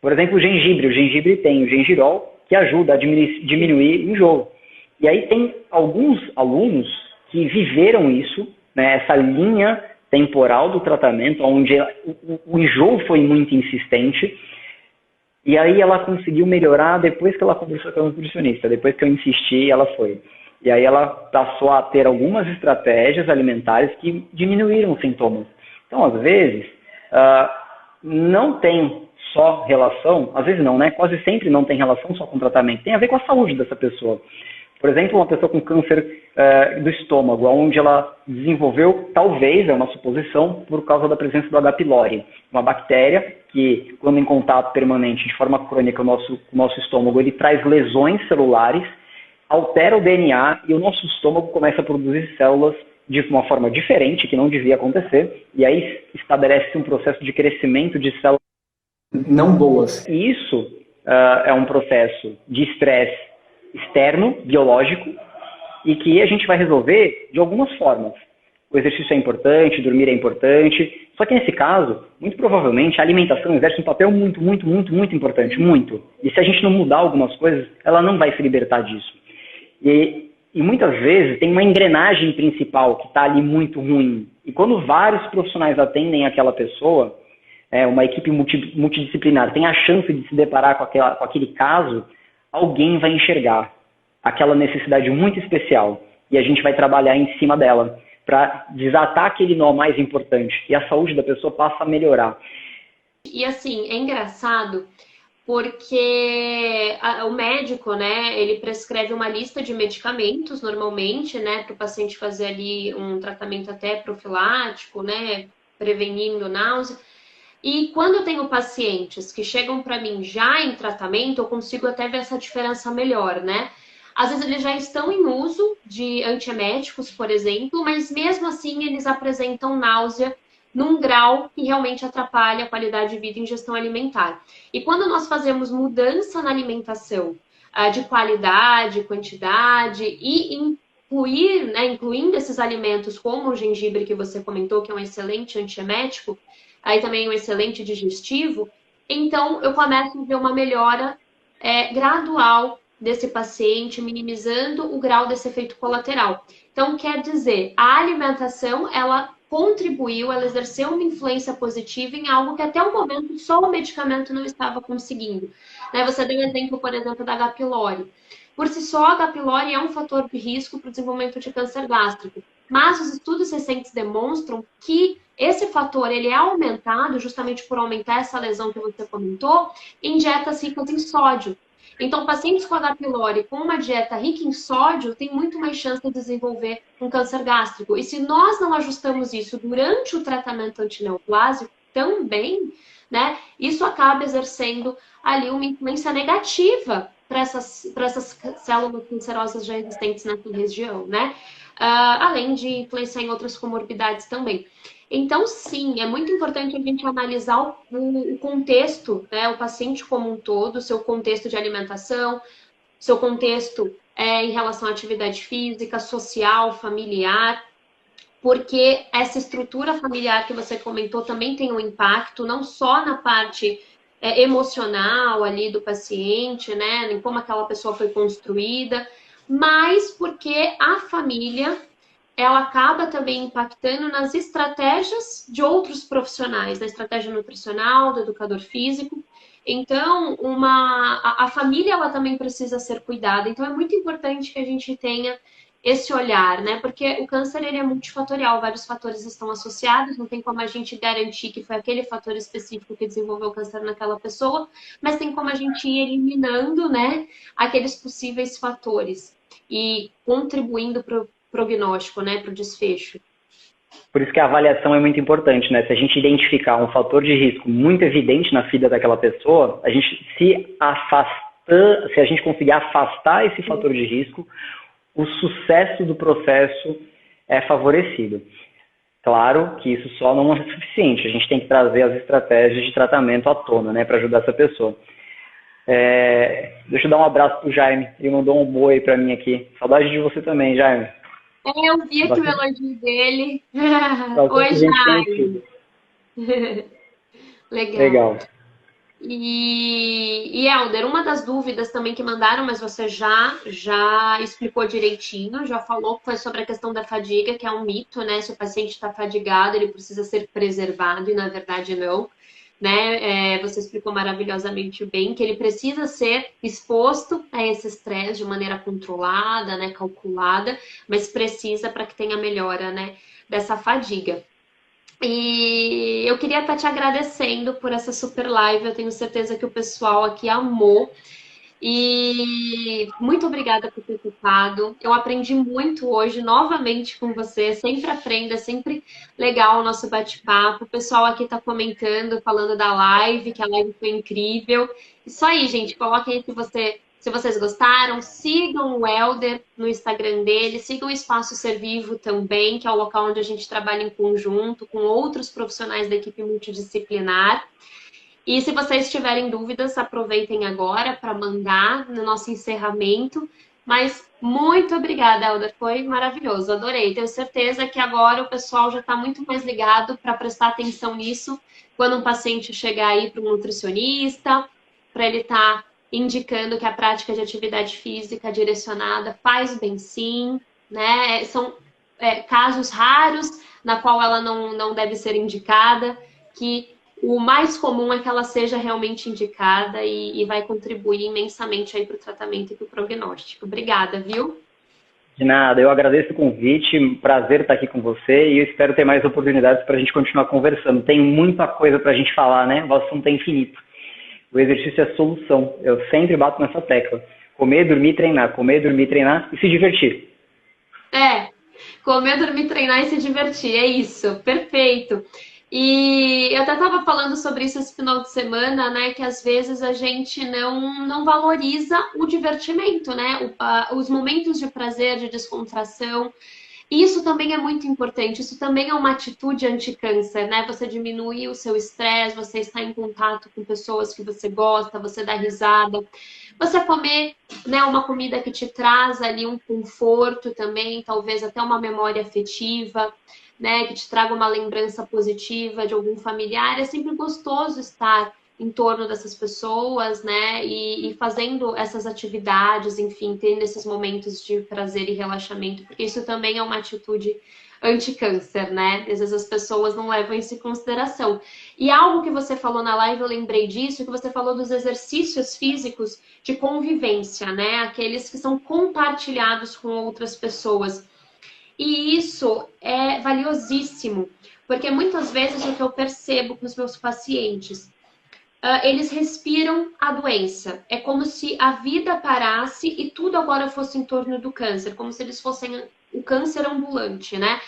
Por exemplo, o gengibre tem o gengirol, que ajuda a diminuir o enjoo. E aí tem alguns alunos que viveram isso, né, essa linha temporal do tratamento, onde o enjoo foi muito insistente, e aí ela conseguiu melhorar depois que ela conversou com a nutricionista, depois que eu insisti, ela foi. E aí ela passou a ter algumas estratégias alimentares que diminuíram os sintomas. Então, às vezes, não tem só relação, às vezes não, né? Quase sempre não tem relação só com o tratamento, tem a ver com a saúde dessa pessoa. Por exemplo, uma pessoa com câncer do estômago, onde ela desenvolveu, talvez, é uma suposição, por causa da presença do H. pylori, uma bactéria que, quando em contato permanente, de forma crônica, o nosso estômago, ele traz lesões celulares, altera o DNA e o nosso estômago começa a produzir células de uma forma diferente, que não devia acontecer, e aí estabelece um processo de crescimento de células não boas. E isso é um processo de estresse externo, biológico, e que a gente vai resolver de algumas formas. O exercício é importante, dormir é importante, só que nesse caso, muito provavelmente, a alimentação exerce um papel muito, muito, muito, muito importante, muito. E se a gente não mudar algumas coisas, ela não vai se libertar disso. E muitas vezes tem uma engrenagem principal que está ali muito ruim. E quando vários profissionais atendem aquela pessoa, uma equipe multidisciplinar tem a chance de se deparar com aquele caso, alguém vai enxergar aquela necessidade muito especial. E a gente vai trabalhar em cima dela para desatar aquele nó mais importante. E a saúde da pessoa passa a melhorar. E assim, é engraçado porque o médico, né, ele prescreve uma lista de medicamentos normalmente, né, para o paciente fazer ali um tratamento até profilático, né, prevenindo náusea. E quando eu tenho pacientes que chegam para mim já em tratamento, eu consigo até ver essa diferença melhor, né? Às vezes eles já estão em uso de antieméticos, por exemplo, mas mesmo assim eles apresentam náusea num grau que realmente atrapalha a qualidade de vida e ingestão alimentar. E quando nós fazemos mudança na alimentação de qualidade, quantidade e incluindo esses alimentos como o gengibre que você comentou, que é um excelente antiemético, aí também um excelente digestivo, então eu começo a ver uma melhora gradual desse paciente, minimizando o grau desse efeito colateral. Então, quer dizer, a alimentação, ela contribuiu, ela exerceu uma influência positiva em algo que até o momento só o medicamento não estava conseguindo. Né? Você deu o exemplo, por exemplo, da H. pylori. Por si só, a H. pylori é um fator de risco para o desenvolvimento de câncer gástrico. Mas os estudos recentes demonstram que esse fator ele é aumentado justamente por aumentar essa lesão que você comentou em dietas ricas em sódio. Então, pacientes com H. pylori com uma dieta rica em sódio têm muito mais chance de desenvolver um câncer gástrico. E se nós não ajustamos isso durante o tratamento antineoplásico também, né, isso acaba exercendo ali uma influência negativa para essas células cancerosas já existentes nessa região, né? Além de influenciar em outras comorbidades também. Então, sim, é muito importante a gente analisar o contexto, né, o paciente como um todo, seu contexto de alimentação, seu contexto em relação à atividade física, social, familiar, porque essa estrutura familiar que você comentou também tem um impacto, não só na parte emocional ali do paciente, né, em como aquela pessoa foi construída, mas porque a família ela acaba também impactando nas estratégias de outros profissionais, na estratégia nutricional, do educador físico. Então, a família ela também precisa ser cuidada. Então, é muito importante que a gente tenha esse olhar, né? Porque o câncer ele é multifatorial, vários fatores estão associados, não tem como a gente garantir que foi aquele fator específico que desenvolveu o câncer naquela pessoa, mas tem como a gente ir eliminando, né, aqueles possíveis fatores e contribuindo para o prognóstico, né, para o desfecho. Por isso que a avaliação é muito importante, né? Se a gente identificar um fator de risco muito evidente na vida daquela pessoa, a gente se a gente conseguir afastar esse fator de risco, o sucesso do processo é favorecido. Claro que isso só não é suficiente, a gente tem que trazer as estratégias de tratamento à tona, né, para ajudar essa pessoa. Deixa eu dar um abraço pro Jaime, ele mandou um boi para mim aqui. Saudade de você também, Jaime. Eu vi aqui o elogio dele. Oi, Bastante gente Jaime. conhecida. Legal. Legal. E Helder, uma das dúvidas também que mandaram, mas você já explicou direitinho, já falou que foi sobre a questão da fadiga, que é um mito, né? Se o paciente está fadigado, ele precisa ser preservado, e na verdade não, né? Você explicou maravilhosamente bem que ele precisa ser exposto a esse estresse de maneira controlada, né? Calculada, mas precisa para que tenha melhora, né? Dessa fadiga. E eu queria estar te agradecendo por essa super live. Eu tenho certeza que o pessoal aqui amou. E muito obrigada por ter topado. Eu aprendi muito hoje, novamente com você. Sempre aprendo, é sempre legal o nosso bate-papo. O pessoal aqui está comentando, falando da live, que a live foi incrível. Isso aí, gente. Coloquem aí se vocês gostaram. Sigam o Helder no Instagram dele. Sigam o Espaço Ser Vivo também, que é o local onde a gente trabalha em conjunto com outros profissionais da equipe multidisciplinar. E se vocês tiverem dúvidas, aproveitem agora para mandar no nosso encerramento. Mas muito obrigada, Helder. Foi maravilhoso, adorei. Tenho certeza que agora o pessoal já está muito mais ligado para prestar atenção nisso quando um paciente chegar aí para um nutricionista, para ele estar indicando que a prática de atividade física direcionada faz bem sim, né? São casos raros na qual ela não deve ser indicada, que o mais comum é que ela seja realmente indicada e vai contribuir imensamente aí para o tratamento e para o prognóstico. Obrigada, viu? De nada, eu agradeço o convite, prazer estar aqui com você e eu espero ter mais oportunidades para a gente continuar conversando. Tem muita coisa para a gente falar, né? O assunto é infinito. O exercício é a solução. Eu sempre bato nessa tecla. Comer, dormir, treinar e se divertir. Comer, dormir, treinar e se divertir. É isso, perfeito. E eu até estava falando sobre isso esse final de semana, né? Que às vezes a gente não valoriza o divertimento, né? Os momentos de prazer, de descontração. E isso também é muito importante, isso também é uma atitude anti-câncer, né? Você diminui o seu estresse, você está em contato com pessoas que você gosta, você dá risada. Você comer, né, uma comida que te traz ali um conforto também, talvez até uma memória afetiva, né, que te traga uma lembrança positiva de algum familiar. É sempre gostoso estar em torno dessas pessoas, né, e fazendo essas atividades, enfim, tendo esses momentos de prazer e relaxamento, porque isso também é uma atitude anti-câncer, né? Às vezes as pessoas não levam isso em consideração. E algo que você falou na live, eu lembrei disso, que você falou dos exercícios físicos de convivência, né? Aqueles que são compartilhados com outras pessoas. E isso é valiosíssimo, porque muitas vezes o que eu percebo com os meus pacientes, eles respiram a doença. É como se a vida parasse e tudo agora fosse em torno do câncer, como se eles fossem o câncer ambulante, né?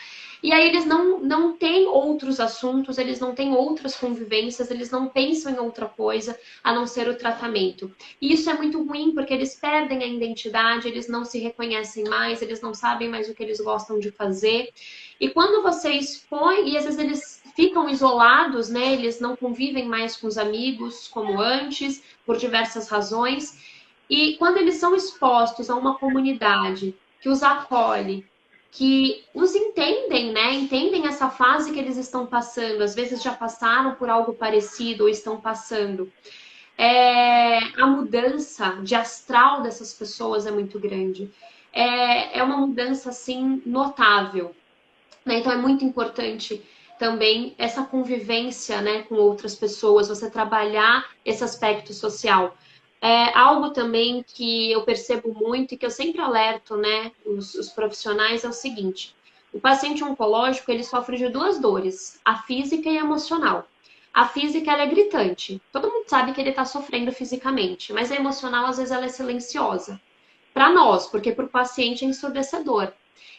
E aí eles não têm outros assuntos, eles não têm outras convivências, eles não pensam em outra coisa a não ser o tratamento. E isso é muito ruim porque eles perdem a identidade, eles não se reconhecem mais, eles não sabem mais o que eles gostam de fazer. E quando você expõe, e às vezes eles ficam isolados, né? Eles não convivem mais com os amigos como antes, por diversas razões. E quando eles são expostos a uma comunidade que os acolhe, que os entendem, né? Entendem essa fase que eles estão passando. Às vezes já passaram por algo parecido ou estão passando. A mudança de astral dessas pessoas é muito grande. é uma mudança, assim, notável, né? Então é muito importante também essa convivência, né, com outras pessoas, você trabalhar esse aspecto social. É algo também que eu percebo muito e que eu sempre alerto, né, os profissionais é o seguinte: o paciente oncológico ele sofre de duas dores, a física e a emocional. A física ela é gritante, todo mundo sabe que ele está sofrendo fisicamente, mas a emocional às vezes ela é silenciosa. Para nós, porque para o paciente é ensurdecedor.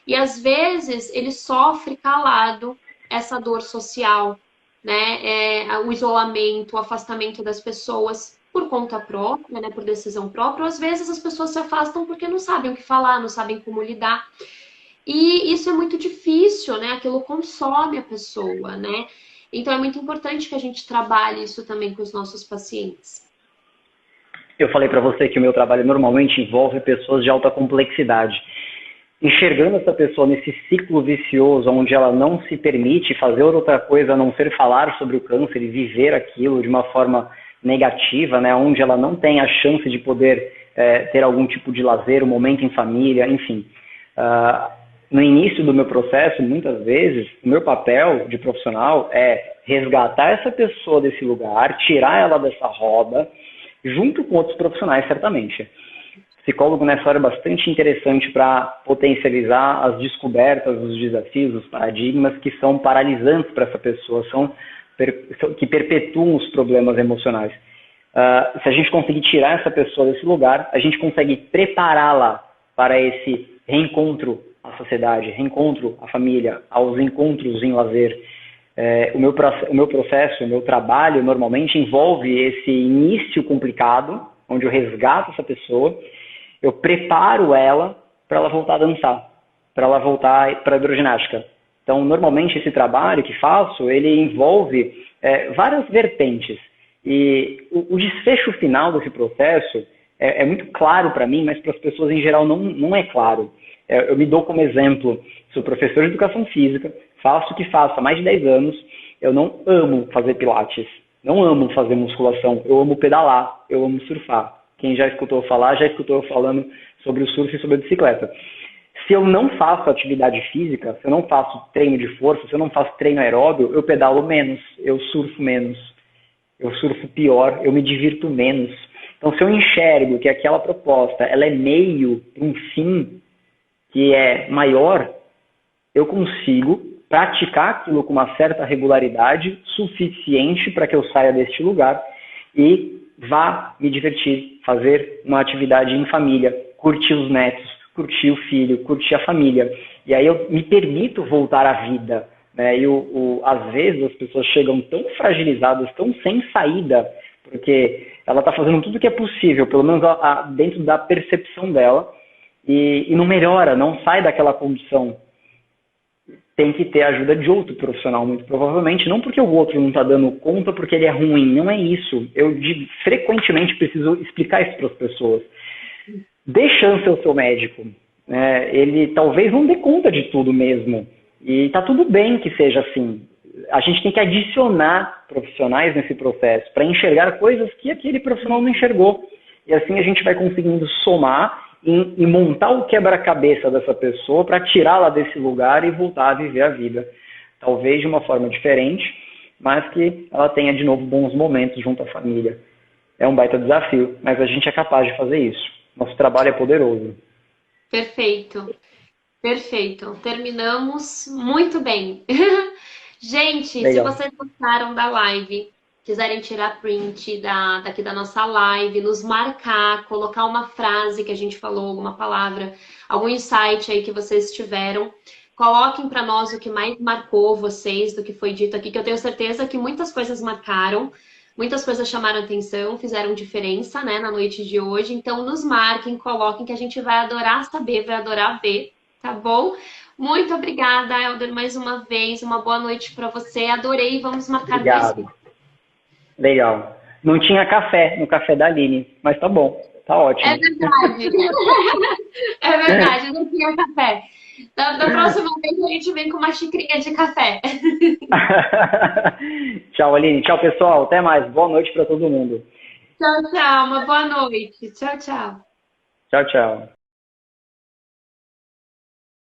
E às vezes ele sofre calado essa dor social, né? O isolamento, o afastamento das pessoas por conta própria, né? Por decisão própria. Ou às vezes as pessoas se afastam porque não sabem o que falar, não sabem como lidar. E isso é muito difícil, né? Aquilo consome a pessoa, né? Então é muito importante que a gente trabalhe isso também com os nossos pacientes. Eu falei para você que o meu trabalho normalmente envolve pessoas de alta complexidade. Enxergando essa pessoa nesse ciclo vicioso, onde ela não se permite fazer outra coisa a não ser falar sobre o câncer e viver aquilo de uma forma negativa, né, onde ela não tem a chance de poder ter algum tipo de lazer, um momento em família, enfim. No início do meu processo, muitas vezes, o meu papel de profissional é resgatar essa pessoa desse lugar, tirar ela dessa roda, junto com outros profissionais, certamente. Psicólogo nessa hora é bastante interessante para potencializar as descobertas, os desafios, os paradigmas que são paralisantes para essa pessoa, que perpetuam os problemas emocionais. Se a gente conseguir tirar essa pessoa desse lugar, a gente consegue prepará-la para esse reencontro à sociedade, reencontro à família, aos encontros em lazer. O meu processo, o meu trabalho normalmente envolve esse início complicado, onde eu resgato essa pessoa, eu preparo ela para ela voltar a dançar, para ela voltar para a hidroginástica. Então, normalmente, esse trabalho que faço, ele envolve várias vertentes. E o desfecho final desse processo é muito claro para mim, mas para as pessoas em geral não é claro. Eu me dou como exemplo, sou professor de educação física, faço o que faço há mais de 10 anos, eu não amo fazer pilates, não amo fazer musculação, eu amo pedalar, eu amo surfar. Quem já escutou falar, já escutou eu falando sobre o surf e sobre a bicicleta. Se eu não faço atividade física, se eu não faço treino de força, se eu não faço treino aeróbio, eu pedalo menos, eu surfo menos, eu surfo pior, eu me divirto menos. Então, se eu enxergo que aquela proposta ela é meio para um fim que é maior, eu consigo praticar aquilo com uma certa regularidade suficiente para que eu saia deste lugar e vá me divertir, fazer uma atividade em família, curtir os netos, curtir o filho, curtir a família. E aí eu me permito voltar à vida. Né? E às vezes as pessoas chegam tão fragilizadas, tão sem saída, porque ela está fazendo tudo o que é possível, pelo menos dentro da percepção dela, e não melhora, não sai daquela condição. Tem que ter a ajuda de outro profissional, muito provavelmente, não porque o outro não está dando conta, porque ele é ruim, não é isso. Eu frequentemente preciso explicar isso para as pessoas. Dê chance ao seu médico. Ele talvez não dê conta de tudo mesmo. E está tudo bem que seja assim. A gente tem que adicionar profissionais nesse processo para enxergar coisas que aquele profissional não enxergou. E assim a gente vai conseguindo somar e montar o quebra-cabeça dessa pessoa para tirá-la desse lugar e voltar a viver a vida. Talvez de uma forma diferente, mas que ela tenha de novo bons momentos junto à família. É um baita desafio, mas a gente é capaz de fazer isso. Nosso trabalho é poderoso. Perfeito. Perfeito. Terminamos muito bem. Gente, Legal. se vocês gostaram da live, quiserem tirar print daqui da nossa live, nos marcar, colocar uma frase que a gente falou, alguma palavra, algum insight aí que vocês tiveram, coloquem para nós o que mais marcou vocês do que foi dito aqui, que eu tenho certeza que muitas coisas marcaram, muitas coisas chamaram atenção, fizeram diferença, né, na noite de hoje. Então, nos marquem, coloquem, que a gente vai adorar saber, vai adorar ver, tá bom? Muito obrigada, Helder, mais uma vez. Uma boa noite para você. Adorei. Vamos marcar Obrigado. mais. Legal. Não tinha café no café da Aline, mas tá bom, tá ótimo. É verdade. É verdade, não tinha café. Da próxima vez a gente vem com uma xicrinha de café. Tchau, Aline. Tchau, pessoal. Até mais. Boa noite para todo mundo. Tchau, tchau. Uma boa noite. Tchau, tchau. Tchau, tchau.